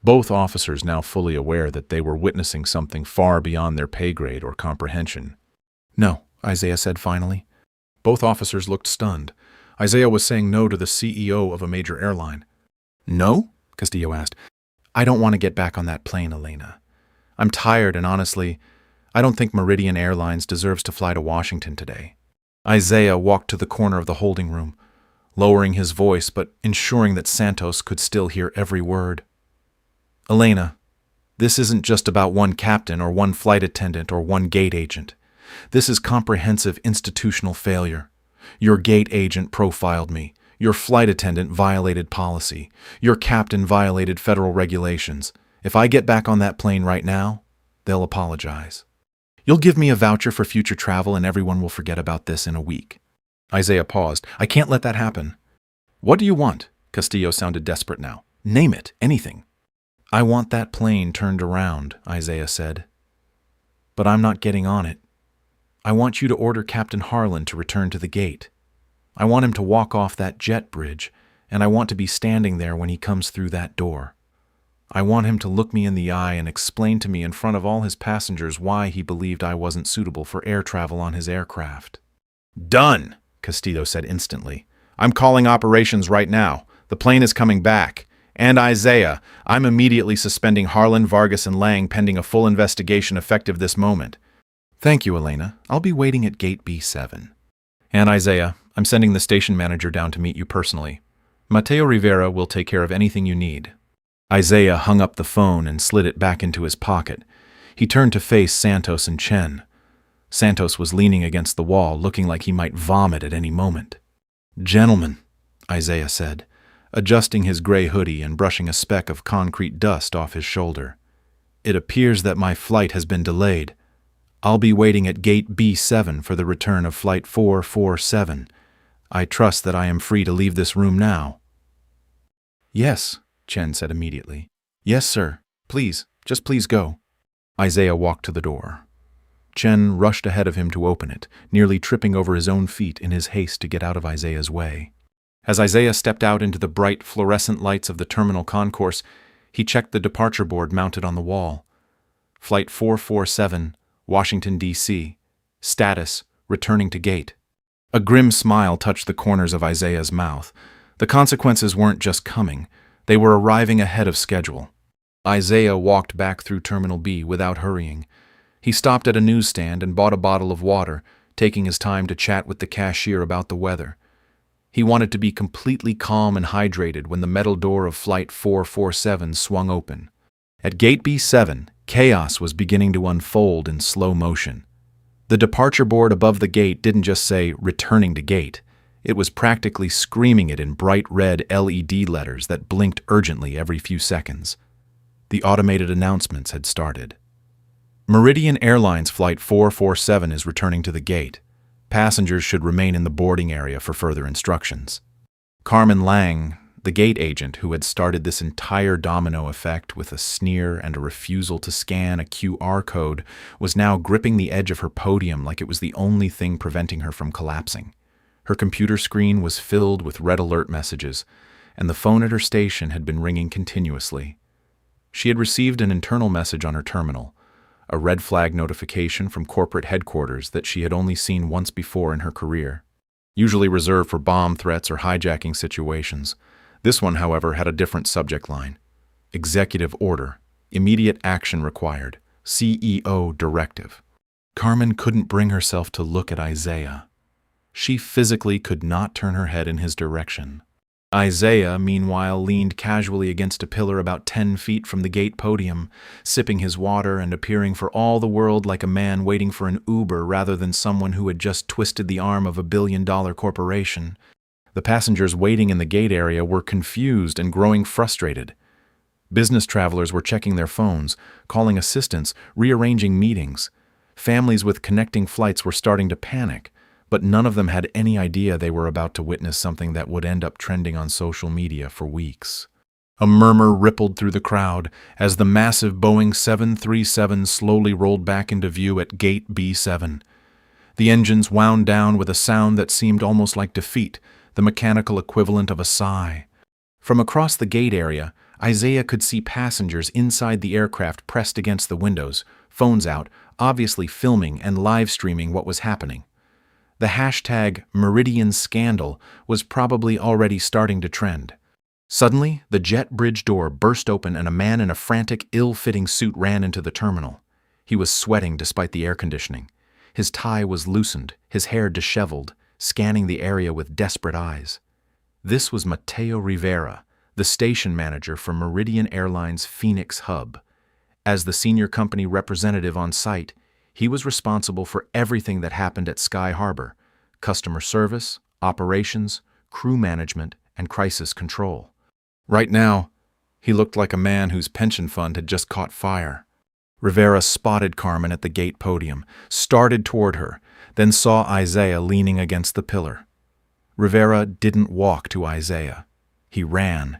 Both officers now fully aware that they were witnessing something far beyond their pay grade or comprehension. No, Isaiah said finally. Both officers looked stunned. Isaiah was saying no to the CEO of a major airline. No? Castillo asked. I don't want to get back on that plane, Elena. I'm tired and honestly, I don't think Meridian Airlines deserves to fly to Washington today. Isaiah walked to the corner of the holding room, lowering his voice but ensuring that Santos could still hear every word. Elena, this isn't just about one captain or one flight attendant or one gate agent. This is comprehensive institutional failure. Your gate agent profiled me. Your flight attendant violated policy. Your captain violated federal regulations. If I get back on that plane right now, they'll apologize. You'll give me a voucher for future travel and everyone will forget about this in a week. Isaiah paused. I can't let that happen. What do you want? Castillo sounded desperate now. Name it, anything. I want that plane turned around, Isaiah said. But I'm not getting on it. I want you to order Captain Harlan to return to the gate. I want him to walk off that jet bridge, and I want to be standing there when he comes through that door. I want him to look me in the eye and explain to me in front of all his passengers why he believed I wasn't suitable for air travel on his aircraft. Done, Castillo said instantly. I'm calling operations right now. The plane is coming back. And Isaiah, I'm immediately suspending Harlan, Vargas, and Lang pending a full investigation effective this moment. Thank you, Elena. I'll be waiting at gate B7. And Isaiah, I'm sending the station manager down to meet you personally. Mateo Rivera will take care of anything you need. Isaiah hung up the phone and slid it back into his pocket. He turned to face Santos and Chen. Santos was leaning against the wall, looking like he might vomit at any moment. Gentlemen, Isaiah said, adjusting his gray hoodie and brushing a speck of concrete dust off his shoulder. It appears that my flight has been delayed. I'll be waiting at gate B7 for the return of Flight 447. I trust that I am free to leave this room now. Yes, Chen said immediately. Yes, sir. Please, just please go. Isaiah walked to the door. Chen rushed ahead of him to open it, nearly tripping over his own feet in his haste to get out of Isaiah's way. As Isaiah stepped out into the bright fluorescent lights of the terminal concourse, he checked the departure board mounted on the wall. Flight 447, Washington, D.C. Status, returning to gate. A grim smile touched the corners of Isaiah's mouth. The consequences weren't just coming. They were arriving ahead of schedule. Isaiah walked back through Terminal B without hurrying. He stopped at a newsstand and bought a bottle of water, taking his time to chat with the cashier about the weather. He wanted to be completely calm and hydrated when the metal door of Flight 447 swung open. At Gate B7, chaos was beginning to unfold in slow motion. The departure board above the gate didn't just say, "Returning to gate." It was practically screaming it in bright red LED letters that blinked urgently every few seconds. The automated announcements had started. Meridian Airlines Flight 447 is returning to the gate. Passengers should remain in the boarding area for further instructions. Carmen Lang, the gate agent who had started this entire domino effect with a sneer and a refusal to scan a QR code, was now gripping the edge of her podium like it was the only thing preventing her from collapsing. Her computer screen was filled with red alert messages, and the phone at her station had been ringing continuously. She had received an internal message on her terminal, a red flag notification from corporate headquarters that she had only seen once before in her career. Usually reserved for bomb threats or hijacking situations. This one, however, had a different subject line. Executive order. Immediate action required. CEO directive. Carmen couldn't bring herself to look at Isaiah. She physically could not turn her head in his direction. Isaiah, meanwhile, leaned casually against a pillar about 10 feet from the gate podium, sipping his water and appearing for all the world like a man waiting for an Uber rather than someone who had just twisted the arm of a billion-dollar corporation. The passengers waiting in the gate area were confused and growing frustrated. Business travelers were checking their phones, calling assistants, rearranging meetings. Families with connecting flights were starting to panic, but none of them had any idea they were about to witness something that would end up trending on social media for weeks. A murmur rippled through the crowd as the massive Boeing 737 slowly rolled back into view at Gate B7. The engines wound down with a sound that seemed almost like defeat, the mechanical equivalent of a sigh. From across the gate area, Isaiah could see passengers inside the aircraft pressed against the windows, phones out, obviously filming and live streaming what was happening. The hashtag Meridian Scandal was probably already starting to trend. Suddenly, the jet bridge door burst open and a man in a frantic, ill-fitting suit ran into the terminal. He was sweating despite the air conditioning. His tie was loosened, his hair disheveled, scanning the area with desperate eyes. This was Mateo Rivera, the station manager for Meridian Airline's Phoenix hub. As the senior company representative on site, he was responsible for everything that happened at Sky Harbor: customer service, operations, crew management, and crisis control. Right now, he looked like a man whose pension fund had just caught fire. Rivera spotted Carmen at the gate podium, started toward her, then saw Isaiah leaning against the pillar. Rivera didn't walk to Isaiah. He ran.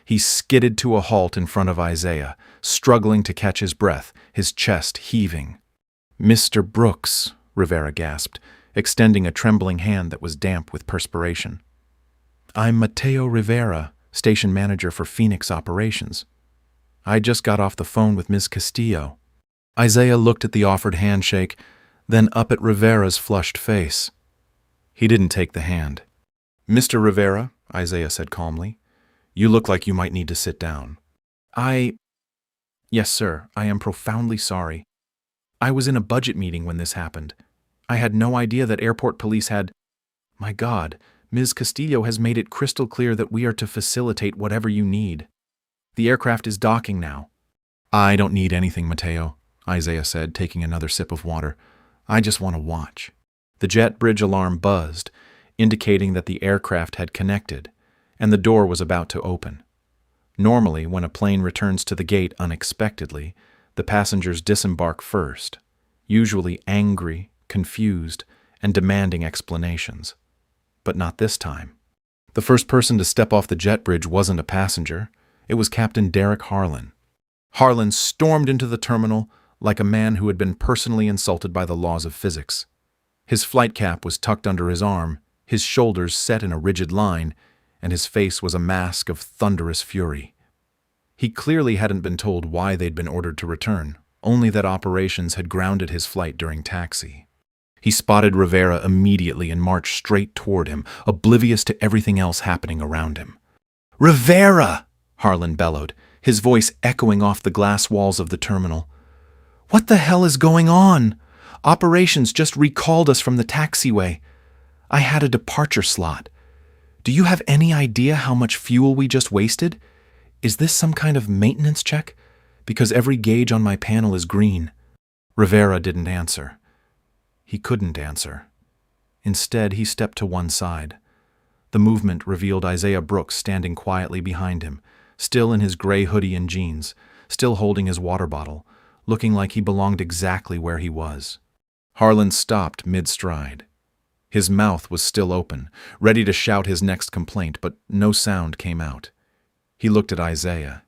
He skidded to a halt in front of Isaiah, struggling to catch his breath, his chest heaving. "Mr. Brooks," Rivera gasped, extending a trembling hand that was damp with perspiration. "I'm Mateo Rivera, station manager for Phoenix operations. I just got off the phone with Ms. Castillo." Isaiah looked at the offered handshake, then up at Rivera's flushed face. He didn't take the hand. "Mr. Rivera," Isaiah said calmly, "you look like you might need to sit down." Yes, sir, I am profoundly sorry. I was in a budget meeting when this happened. I had no idea that airport police had... My God, Ms. Castillo has made it crystal clear that we are to facilitate whatever you need. The aircraft is docking now." "I don't need anything, Mateo," Isaiah said, taking another sip of water. "I just want to watch." The jet bridge alarm buzzed, indicating that the aircraft had connected, and the door was about to open. Normally, when a plane returns to the gate unexpectedly, the passengers disembark first, usually angry, confused, and demanding explanations. But not this time. The first person to step off the jet bridge wasn't a passenger. It was Captain Derek Harlan. Harlan stormed into the terminal like a man who had been personally insulted by the laws of physics. His flight cap was tucked under his arm, his shoulders set in a rigid line, and his face was a mask of thunderous fury. He clearly hadn't been told why they'd been ordered to return, only that operations had grounded his flight during taxi. He spotted Rivera immediately and marched straight toward him, oblivious to everything else happening around him. "Rivera!" Harlan bellowed, his voice echoing off the glass walls of the terminal. "What the hell is going on? Operations just recalled us from the taxiway. I had a departure slot. Do you have any idea how much fuel we just wasted? Is this some kind of maintenance check? Because every gauge on my panel is green." Rivera didn't answer. He couldn't answer. Instead, he stepped to one side. The movement revealed Isaiah Brooks standing quietly behind him, still in his gray hoodie and jeans, still holding his water bottle, looking like he belonged exactly where he was. Harlan stopped mid-stride. His mouth was still open, ready to shout his next complaint, but no sound came out. He looked at Isaiah.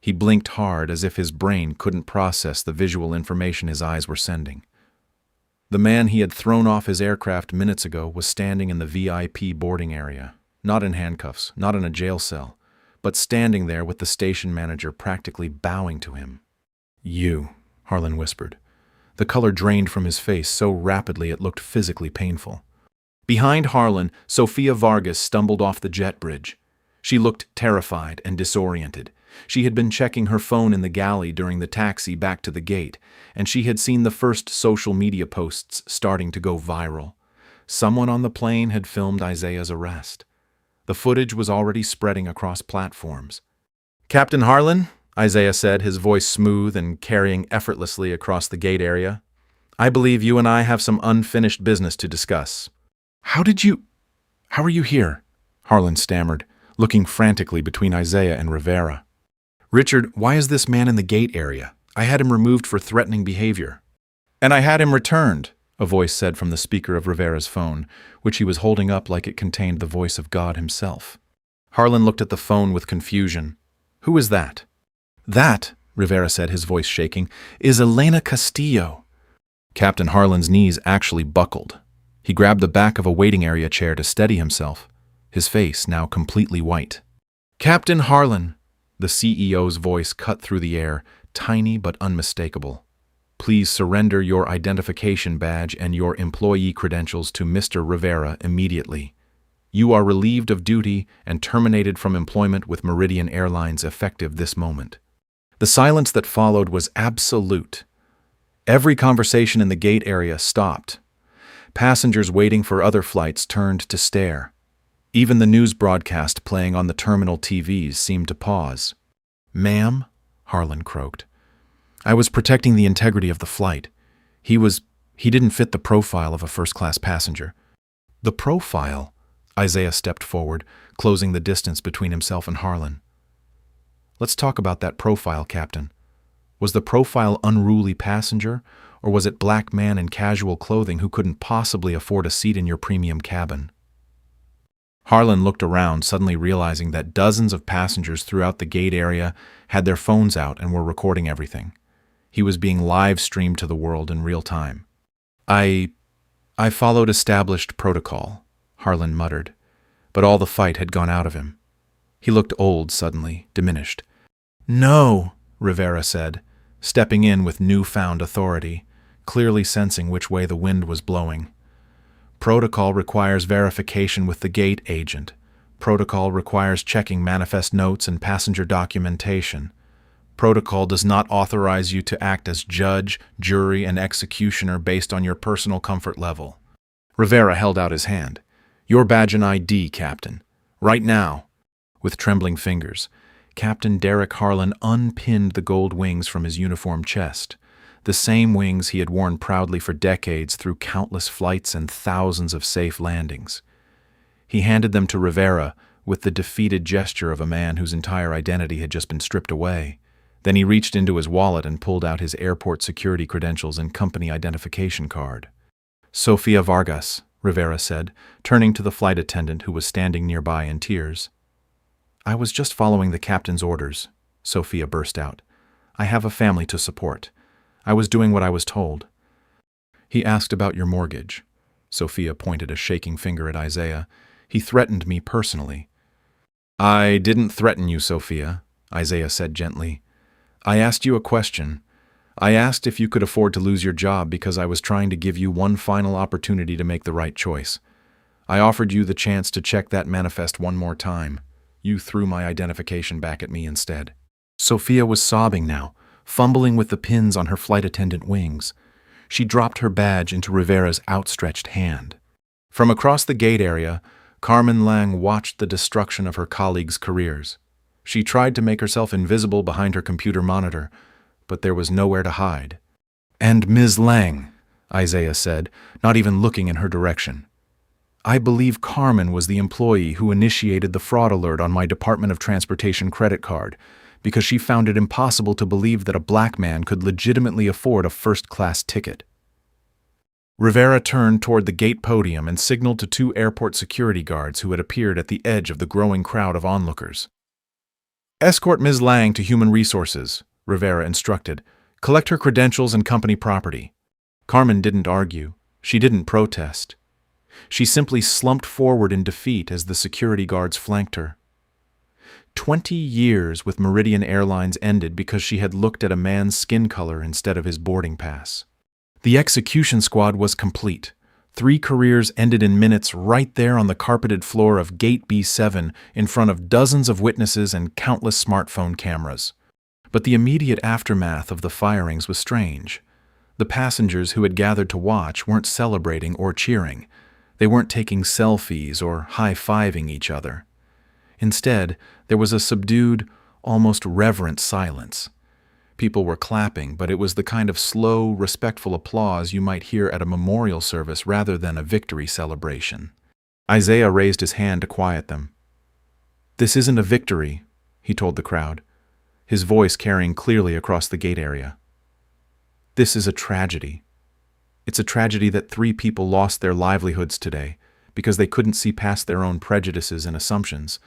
He blinked hard as if his brain couldn't process the visual information his eyes were sending. The man he had thrown off his aircraft minutes ago was standing in the VIP boarding area, not in handcuffs, not in a jail cell, but standing there with the station manager practically bowing to him. "You," Harlan whispered, The color drained from his face so rapidly it looked physically painful. Behind Harlan, Sofia Vargas stumbled off the jet bridge. She looked terrified and disoriented. She had been checking her phone in the galley during the taxi back to the gate, and she had seen the first social media posts starting to go viral. Someone on the plane had filmed Isaiah's arrest. The footage was already spreading across platforms. "Captain Harlan," Isaiah said, his voice smooth and carrying effortlessly across the gate area, "I believe you and I have some unfinished business to discuss." How are you here?" Harlan stammered, looking frantically between Isaiah and Rivera. "Richard, why is this man in the gate area? I had him removed for threatening behavior." "And I had him returned," a voice said from the speaker of Rivera's phone, which he was holding up like it contained the voice of God himself. Harlan looked at the phone with confusion. "Who is that?" "That," Rivera said, his voice shaking, "is Elena Castillo." Captain Harlan's knees actually buckled. He grabbed the back of a waiting area chair to steady himself, his face now completely white. "Captain Harlan," the CEO's voice cut through the air, tiny but unmistakable. "Please surrender your identification badge and your employee credentials to Mr. Rivera immediately. You are relieved of duty and terminated from employment with Meridian Airlines effective this moment." The silence that followed was absolute. Every conversation in the gate area stopped. Passengers waiting for other flights turned to stare. Even the news broadcast playing on the terminal TVs seemed to pause. "Ma'am," Harlan croaked, "I was protecting the integrity of the flight. He didn't fit the profile of a first-class passenger." "The profile?" Isaiah stepped forward, closing the distance between himself and Harlan. "Let's talk about that profile, Captain. Was the profile unruly passenger, or was it black man in casual clothing who couldn't possibly afford a seat in your premium cabin?" Harlan looked around, suddenly realizing that dozens of passengers throughout the gate area had their phones out and were recording everything. He was being live-streamed to the world in real time. I followed established protocol," Harlan muttered, but all the fight had gone out of him. He looked old suddenly, diminished. "No," Rivera said, stepping in with newfound authority, clearly sensing which way the wind was blowing. "Protocol requires verification with the gate agent. Protocol requires checking manifest notes and passenger documentation. Protocol does not authorize you to act as judge, jury, and executioner based on your personal comfort level." Rivera held out his hand. "Your badge and ID, Captain. Right now." With trembling fingers, Captain Derek Harlan unpinned the gold wings from his uniform chest, the same wings he had worn proudly for decades through countless flights and thousands of safe landings. He handed them to Rivera with the defeated gesture of a man whose entire identity had just been stripped away. Then he reached into his wallet and pulled out his airport security credentials and company identification card. "Sofia Vargas," Rivera said, turning to the flight attendant who was standing nearby in tears. "I was just following the captain's orders," Sofia burst out. "I have a family to support. I was doing what I was told." "He asked about your mortgage." Sofia pointed a shaking finger at Isaiah. "He threatened me personally." "I didn't threaten you, Sofia," Isaiah said gently. "I asked you a question. I asked if you could afford to lose your job because I was trying to give you one final opportunity to make the right choice. I offered you the chance to check that manifest one more time. You threw my identification back at me instead." Sofia was sobbing now, fumbling with the pins on her flight attendant wings. She dropped her badge into Rivera's outstretched hand. From across the gate area, Carmen Lang watched the destruction of her colleagues' careers. She tried to make herself invisible behind her computer monitor, but there was nowhere to hide. "And Ms. Lang," Isaiah said, not even looking in her direction. "I believe Carmen was the employee who initiated the fraud alert on my Department of Transportation credit card, because she found it impossible to believe that a black man could legitimately afford a first-class ticket." Rivera turned toward the gate podium and signaled to two airport security guards who had appeared at the edge of the growing crowd of onlookers. "Escort Ms. Lang to Human Resources," Rivera instructed. "Collect her credentials and company property." Carmen didn't argue. She didn't protest. She simply slumped forward in defeat as the security guards flanked her. 20 years with Meridian Airlines ended because she had looked at a man's skin color instead of his boarding pass. The execution squad was complete. 3 careers ended in minutes right there on the carpeted floor of Gate B7 in front of dozens of witnesses and countless smartphone cameras. But the immediate aftermath of the firings was strange. The passengers who had gathered to watch weren't celebrating or cheering. They weren't taking selfies or high-fiving each other. Instead, there was a subdued, almost reverent silence. People were clapping, but it was the kind of slow, respectful applause you might hear at a memorial service rather than a victory celebration. Isaiah raised his hand to quiet them. "This isn't a victory," he told the crowd, his voice carrying clearly across the gate area. "This is a tragedy. It's a tragedy that 3 people lost their livelihoods today because they couldn't see past their own prejudices and assumptions.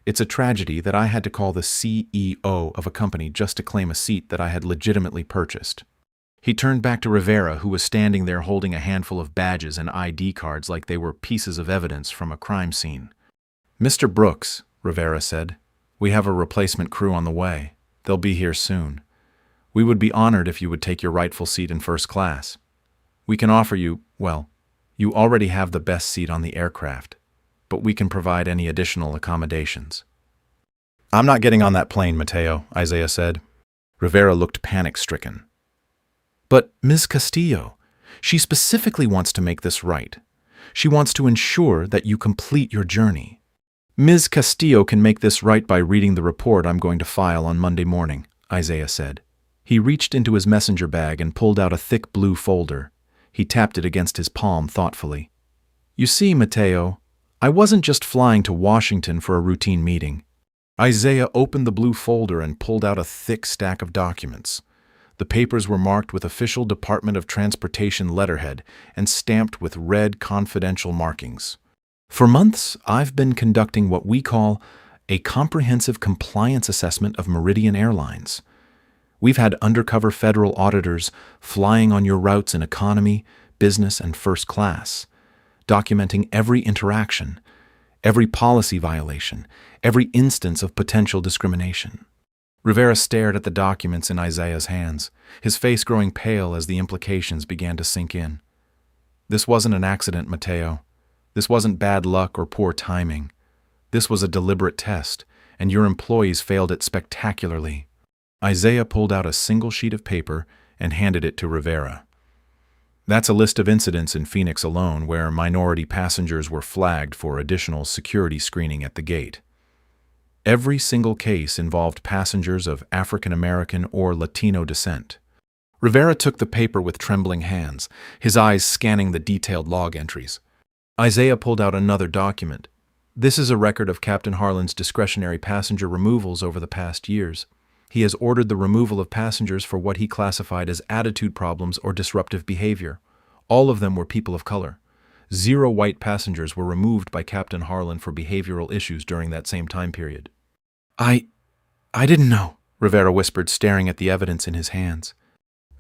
It's a tragedy that I had to call the CEO of a company just to claim a seat that I had legitimately purchased." He turned back to Rivera, who was standing there holding a handful of badges and ID cards like they were pieces of evidence from a crime scene. "Mr. Brooks," Rivera said, "we have a replacement crew on the way. They'll be here soon. We would be honored if you would take your rightful seat in first class. We can offer you, well, you already have the best seat on the aircraft, but we can provide any additional accommodations." "I'm not getting on that plane, Mateo," Isaiah said. Rivera looked panic-stricken. "But Ms. Castillo, she specifically wants to make this right. She wants to ensure that you complete your journey. Ms. Castillo can make this right by reading the report I'm going to file on Monday morning," Isaiah said. He reached into his messenger bag and pulled out a thick blue folder. He tapped it against his palm thoughtfully. "You see, Mateo, I wasn't just flying to Washington for a routine meeting." Isaiah opened the blue folder and pulled out a thick stack of documents. The papers were marked with official Department of Transportation letterhead and stamped with red confidential markings. "For months, I've been conducting what we call a comprehensive compliance assessment of Meridian Airlines. We've had undercover federal auditors flying on your routes in economy, business, and first class, documenting every interaction, every policy violation, every instance of potential discrimination." Rivera stared at the documents in Isaiah's hands, his face growing pale as the implications began to sink in. "This wasn't an accident, Mateo. This wasn't bad luck or poor timing. This was a deliberate test, and your employees failed it spectacularly." Isaiah pulled out a single sheet of paper and handed it to Rivera. "That's a list of incidents in Phoenix alone where minority passengers were flagged for additional security screening at the gate. Every single case involved passengers of African American or Latino descent." Rivera took the paper with trembling hands, his eyes scanning the detailed log entries. Isaiah pulled out another document. "This is a record of Captain Harlan's discretionary passenger removals over the past years. He has ordered the removal of passengers for what he classified as attitude problems or disruptive behavior. All of them were people of color. 0 white passengers were removed by Captain Harlan for behavioral issues during that same time period." I didn't know," Rivera whispered, staring at the evidence in his hands.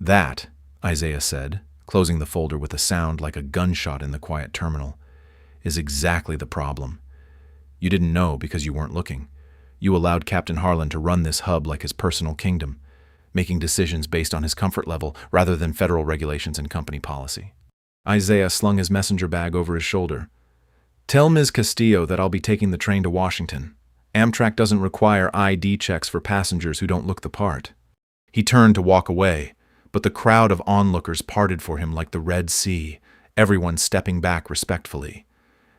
"That," Isaiah said, closing the folder with a sound like a gunshot in the quiet terminal, "is exactly the problem. You didn't know because you weren't looking. You allowed Captain Harlan to run this hub like his personal kingdom, making decisions based on his comfort level rather than federal regulations and company policy." Isaiah slung his messenger bag over his shoulder. "Tell Ms. Castillo that I'll be taking the train to Washington. Amtrak doesn't require ID checks for passengers who don't look the part." He turned to walk away, but the crowd of onlookers parted for him like the Red Sea, everyone stepping back respectfully.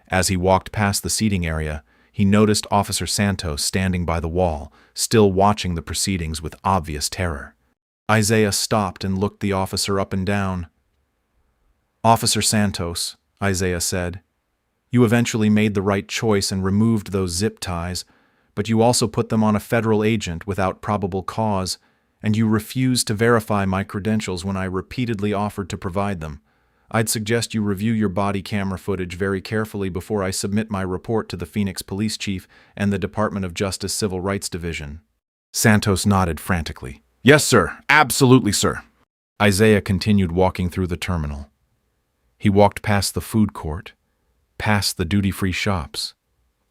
As he walked past the seating area, he noticed Officer Santos standing by the wall, still watching the proceedings with obvious terror. Isaiah stopped and looked the officer up and down. "Officer Santos," Isaiah said, "you eventually made the right choice and removed those zip ties, but you also put them on a federal agent without probable cause, and you refused to verify my credentials when I repeatedly offered to provide them. I'd suggest you review your body camera footage very carefully before I submit my report to the Phoenix Police Chief and the Department of Justice Civil Rights Division." Santos nodded frantically. "Yes, sir. Absolutely, sir." Isaiah continued walking through the terminal. He walked past the food court, past the duty-free shops,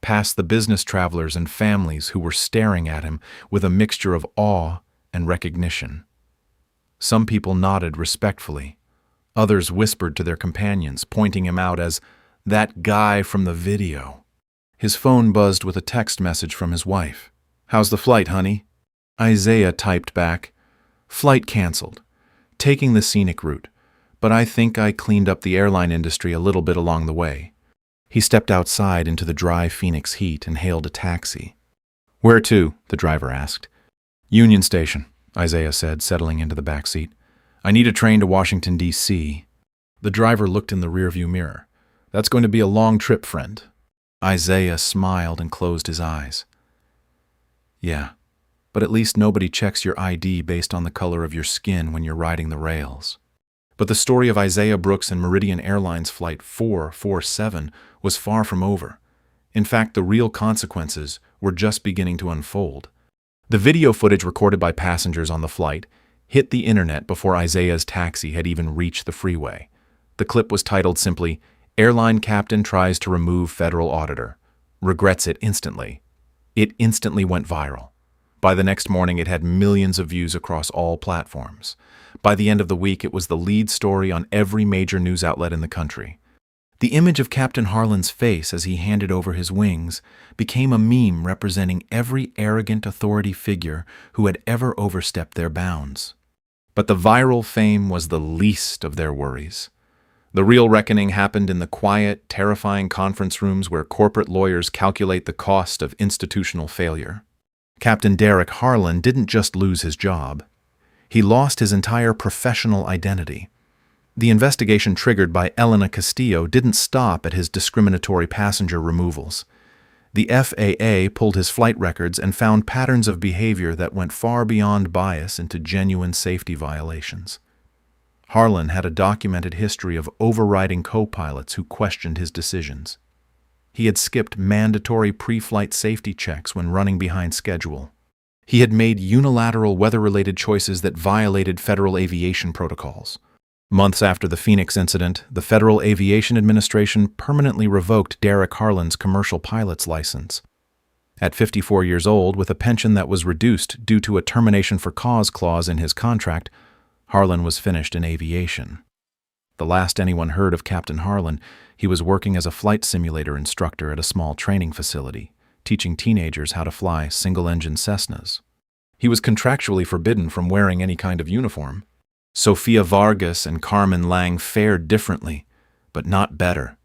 past the business travelers and families who were staring at him with a mixture of awe and recognition. Some people nodded respectfully. Others whispered to their companions, pointing him out as that guy from the video. His phone buzzed with a text message from his wife. "How's the flight, honey?" Isaiah typed back, "Flight canceled. Taking the scenic route, but I think I cleaned up the airline industry a little bit along the way." He stepped outside into the dry Phoenix heat and hailed a taxi. "Where to?" the driver asked. "Union Station," Isaiah said, settling into the back seat. "I need a train to Washington, D.C." The driver looked in the rearview mirror. "That's going to be a long trip, friend." Isaiah smiled and closed his eyes. "Yeah, but at least nobody checks your ID based on the color of your skin when you're riding the rails." But the story of Isaiah Brooks and Meridian Airlines Flight 447 was far from over. In fact, the real consequences were just beginning to unfold. The video footage recorded by passengers on the flight hit the internet before Isaiah's taxi had even reached the freeway. The clip was titled simply, "Airline Captain Tries to Remove Federal Auditor. Regrets it instantly." It instantly went viral. By the next morning, it had millions of views across all platforms. By the end of the week, it was the lead story on every major news outlet in the country. The image of Captain Harlan's face as he handed over his wings became a meme representing every arrogant authority figure who had ever overstepped their bounds. But the viral fame was the least of their worries. The real reckoning happened in the quiet, terrifying conference rooms where corporate lawyers calculate the cost of institutional failure. Captain Derek Harlan didn't just lose his job. He lost his entire professional identity. The investigation triggered by Elena Castillo didn't stop at his discriminatory passenger removals. The FAA pulled his flight records and found patterns of behavior that went far beyond bias into genuine safety violations. Harlan had a documented history of overriding co-pilots who questioned his decisions. He had skipped mandatory pre-flight safety checks when running behind schedule. He had made unilateral weather-related choices that violated federal aviation protocols. Months after the Phoenix incident, the Federal Aviation Administration permanently revoked Derek Harlan's commercial pilot's license. At 54 years old, with a pension that was reduced due to a termination for cause clause in his contract, Harlan was finished in aviation. The last anyone heard of Captain Harlan, he was working as a flight simulator instructor at a small training facility, teaching teenagers how to fly single-engine Cessnas. He was contractually forbidden from wearing any kind of uniform. Sofia Vargas and Carmen Lang fared differently, but not better.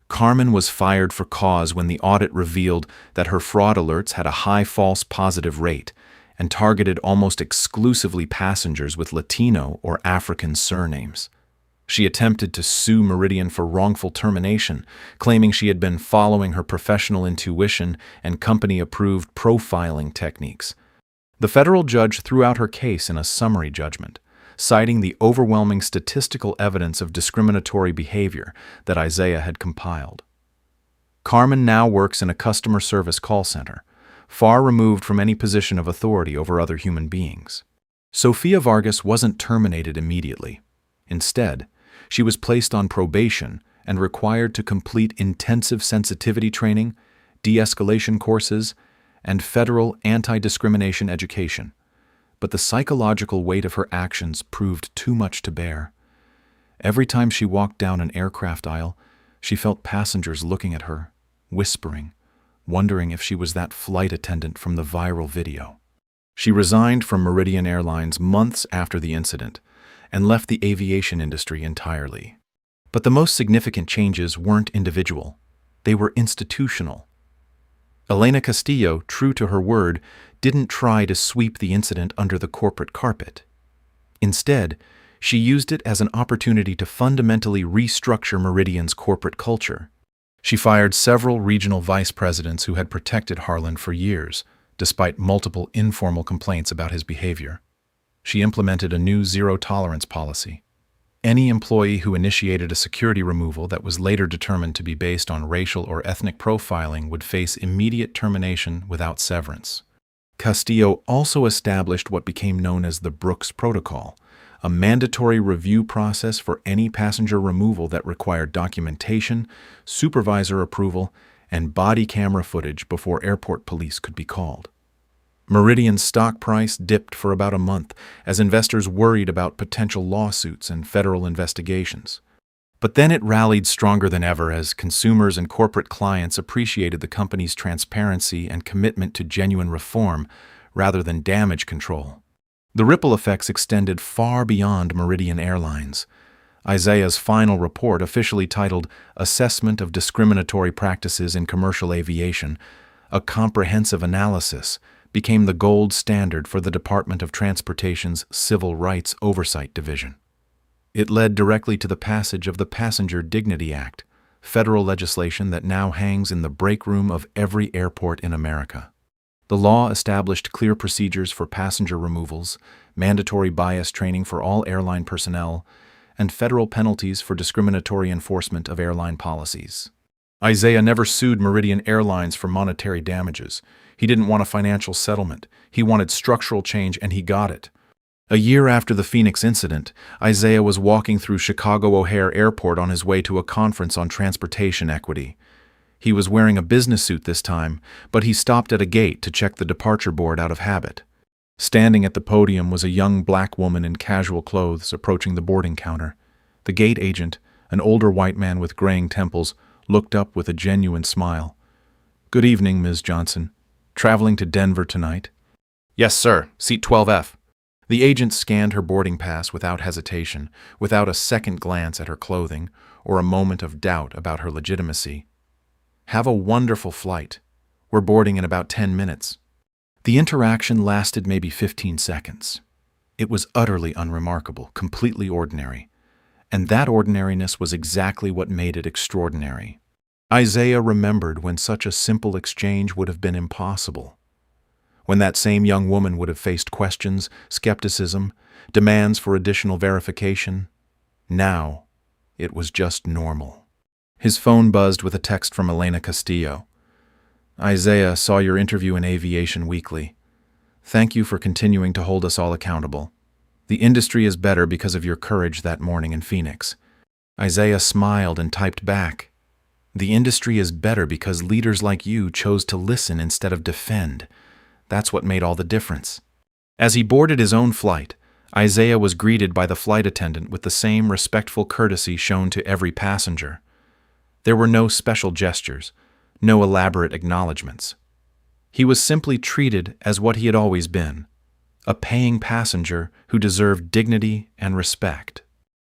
Carmen was fired for cause when the audit revealed that her fraud alerts had a high false positive rate and targeted almost exclusively passengers with Latino or African surnames. She attempted to sue Meridian for wrongful termination, claiming she had been following her professional intuition and company-approved profiling techniques. The federal judge threw out her case in a summary judgment, citing the overwhelming statistical evidence of discriminatory behavior that Isaiah had compiled. Carmen now works in a customer service call center, far removed from any position of authority over other human beings. Sofia Vargas wasn't terminated immediately. Instead, she was placed on probation and required to complete intensive sensitivity training, de-escalation courses, and federal anti-discrimination education. But the psychological weight of her actions proved too much to bear. Every time she walked down an aircraft aisle, she felt passengers looking at her, whispering, wondering if she was that flight attendant from the viral video. She resigned from Meridian Airlines months after the incident and left the aviation industry entirely. But the most significant changes weren't individual. They were institutional. Elena Castillo, true to her word, didn't try to sweep the incident under the corporate carpet. Instead, she used it as an opportunity to fundamentally restructure Meridian's corporate culture. She fired several regional vice presidents who had protected Harlan for years, despite multiple informal complaints about his behavior. She implemented a new zero-tolerance policy. Any employee who initiated a security removal that was later determined to be based on racial or ethnic profiling would face immediate termination without severance. Castillo also established what became known as the Brooks Protocol, a mandatory review process for any passenger removal that required documentation, supervisor approval, and body camera footage before airport police could be called. Meridian's stock price dipped for about a month as investors worried about potential lawsuits and federal investigations. But then it rallied stronger than ever as consumers and corporate clients appreciated the company's transparency and commitment to genuine reform rather than damage control. The ripple effects extended far beyond Meridian Airlines. Isaiah's final report, officially titled Assessment of Discriminatory Practices in Commercial Aviation, a comprehensive analysis, became the gold standard for the Department of Transportation's Civil Rights Oversight Division. It led directly to the passage of the Passenger Dignity Act, federal legislation that now hangs in the break room of every airport in America. The law established clear procedures for passenger removals, mandatory bias training for all airline personnel, and federal penalties for discriminatory enforcement of airline policies. Isaiah never sued Meridian Airlines for monetary damages. He didn't want a financial settlement. He wanted structural change, and he got it. A year after the Phoenix incident, Isaiah was walking through Chicago O'Hare Airport on his way to a conference on transportation equity. He was wearing a business suit this time, but he stopped at a gate to check the departure board out of habit. Standing at the podium was a young black woman in casual clothes approaching the boarding counter. The gate agent, an older white man with graying temples, looked up with a genuine smile. "Good evening, Ms. Johnson. Traveling to Denver tonight?" "Yes, sir. Seat 12F. The agent scanned her boarding pass without hesitation, without a second glance at her clothing or a moment of doubt about her legitimacy. "Have a wonderful flight. We're boarding in about 10 minutes. The interaction lasted maybe 15 seconds. It was utterly unremarkable, completely ordinary. And that ordinariness was exactly what made it extraordinary. Isaiah remembered when such a simple exchange would have been impossible. When that same young woman would have faced questions, skepticism, demands for additional verification. Now, it was just normal. His phone buzzed with a text from Elena Castillo. "Isaiah, saw your interview in Aviation Weekly. Thank you for continuing to hold us all accountable. The industry is better because of your courage that morning in Phoenix." Isaiah smiled and typed back, "The industry is better because leaders like you chose to listen instead of defend. That's what made all the difference." As he boarded his own flight, Isaiah was greeted by the flight attendant with the same respectful courtesy shown to every passenger. There were no special gestures, no elaborate acknowledgments. He was simply treated as what he had always been, a paying passenger who deserved dignity and respect.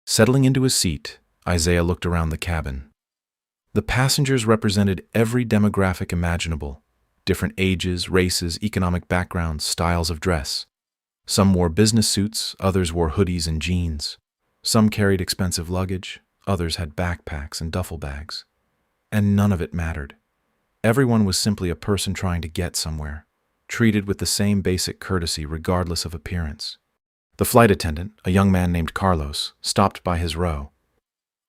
Settling into his seat, Isaiah looked around the cabin. The passengers represented every demographic imaginable, different ages, races, economic backgrounds, styles of dress. Some wore business suits, others wore hoodies and jeans. Some carried expensive luggage, others had backpacks and duffel bags. And none of it mattered. Everyone was simply a person trying to get somewhere, treated with the same basic courtesy regardless of appearance. The flight attendant, a young man named Carlos, stopped by his row.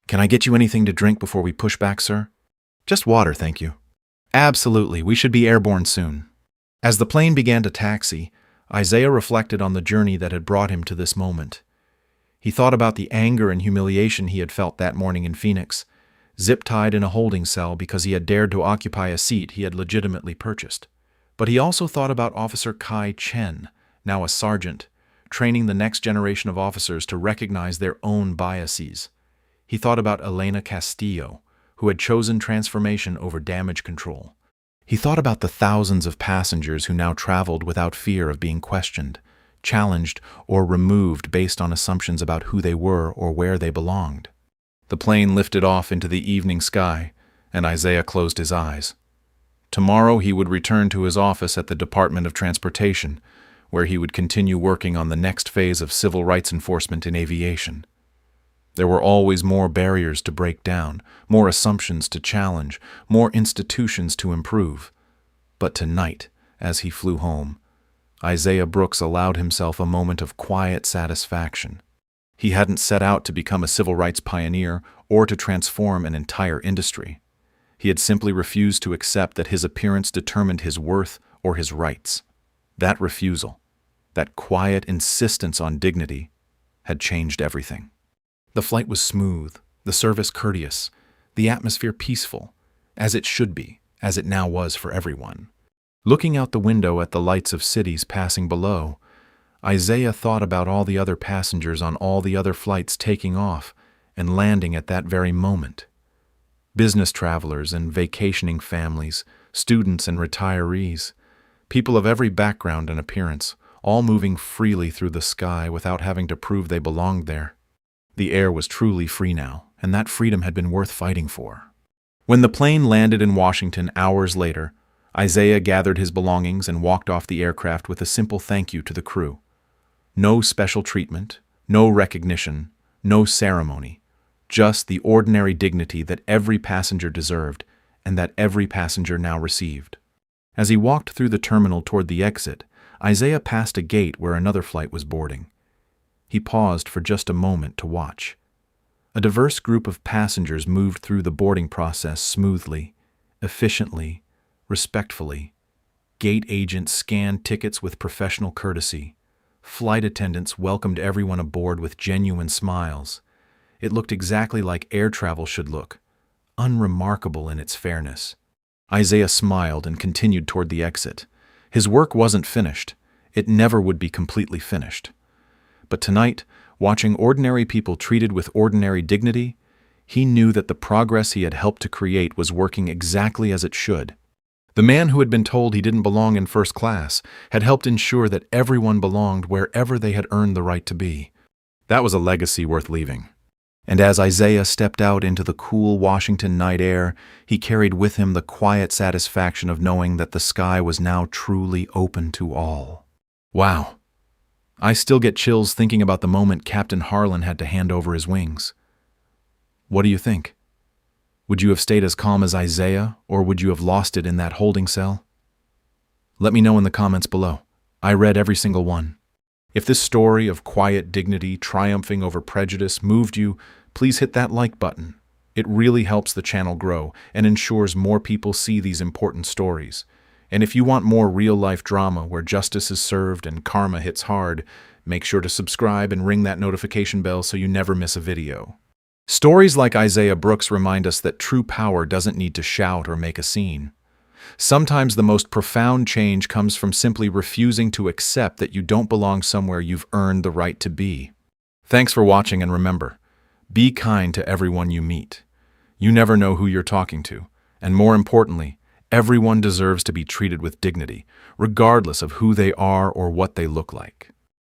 "Can I get you anything to drink before we push back, sir?" "Just water, thank you." "Absolutely, we should be airborne soon." As the plane began to taxi, Isaiah reflected on the journey that had brought him to this moment. He thought about the anger and humiliation he had felt that morning in Phoenix, zip-tied in a holding cell because he had dared to occupy a seat he had legitimately purchased. But he also thought about Officer Kai Chen, now a sergeant, training the next generation of officers to recognize their own biases. He thought about Elena Castillo, who had chosen transformation over damage control. He thought about the thousands of passengers who now traveled without fear of being questioned, challenged, or removed based on assumptions about who they were or where they belonged. The plane lifted off into the evening sky, and Isaiah closed his eyes. Tomorrow he would return to his office at the Department of Transportation, where he would continue working on the next phase of civil rights enforcement in aviation. There were always more barriers to break down, more assumptions to challenge, more institutions to improve. But tonight, as he flew home, Isaiah Brooks allowed himself a moment of quiet satisfaction. He hadn't set out to become a civil rights pioneer or to transform an entire industry. He had simply refused to accept that his appearance determined his worth or his rights. That refusal, that quiet insistence on dignity, had changed everything. The flight was smooth, the service courteous, the atmosphere peaceful, as it should be, as it now was for everyone. Looking out the window at the lights of cities passing below, Isaiah thought about all the other passengers on all the other flights taking off and landing at that very moment. Business travelers and vacationing families, students and retirees, people of every background and appearance, all moving freely through the sky without having to prove they belonged there. The air was truly free now, and that freedom had been worth fighting for. When the plane landed in Washington hours later, Isaiah gathered his belongings and walked off the aircraft with a simple thank you to the crew. No special treatment, no recognition, no ceremony, just the ordinary dignity that every passenger deserved and that every passenger now received. As he walked through the terminal toward the exit, Isaiah passed a gate where another flight was boarding. He paused for just a moment to watch. A diverse group of passengers moved through the boarding process smoothly, efficiently, respectfully. Gate agents scanned tickets with professional courtesy. Flight attendants welcomed everyone aboard with genuine smiles. It looked exactly like air travel should look, unremarkable in its fairness. Isaiah smiled and continued toward the exit. His work wasn't finished. It never would be completely finished. But tonight, watching ordinary people treated with ordinary dignity, he knew that the progress he had helped to create was working exactly as it should. The man who had been told he didn't belong in first class had helped ensure that everyone belonged wherever they had earned the right to be. That was a legacy worth leaving. And as Isaiah stepped out into the cool Washington night air, he carried with him the quiet satisfaction of knowing that the sky was now truly open to all. Wow. I still get chills thinking about the moment Captain Harlan had to hand over his wings. What do you think? Would you have stayed as calm as Isaiah, or would you have lost it in that holding cell? Let me know in the comments below. I read every single one. If this story of quiet dignity triumphing over prejudice moved you, please hit that like button. It really helps the channel grow and ensures more people see these important stories. And if you want more real-life drama where justice is served and karma hits hard, make sure to subscribe and ring that notification bell so you never miss a video. Stories like Isaiah Brooks remind us that true power doesn't need to shout or make a scene. Sometimes the most profound change comes from simply refusing to accept that you don't belong somewhere you've earned the right to be. Thanks for watching, and remember, be kind to everyone you meet. You never know who you're talking to, and more importantly, everyone deserves to be treated with dignity, regardless of who they are or what they look like.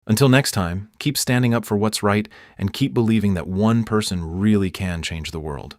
Until next time, keep standing up for what's right and keep believing that one person really can change the world.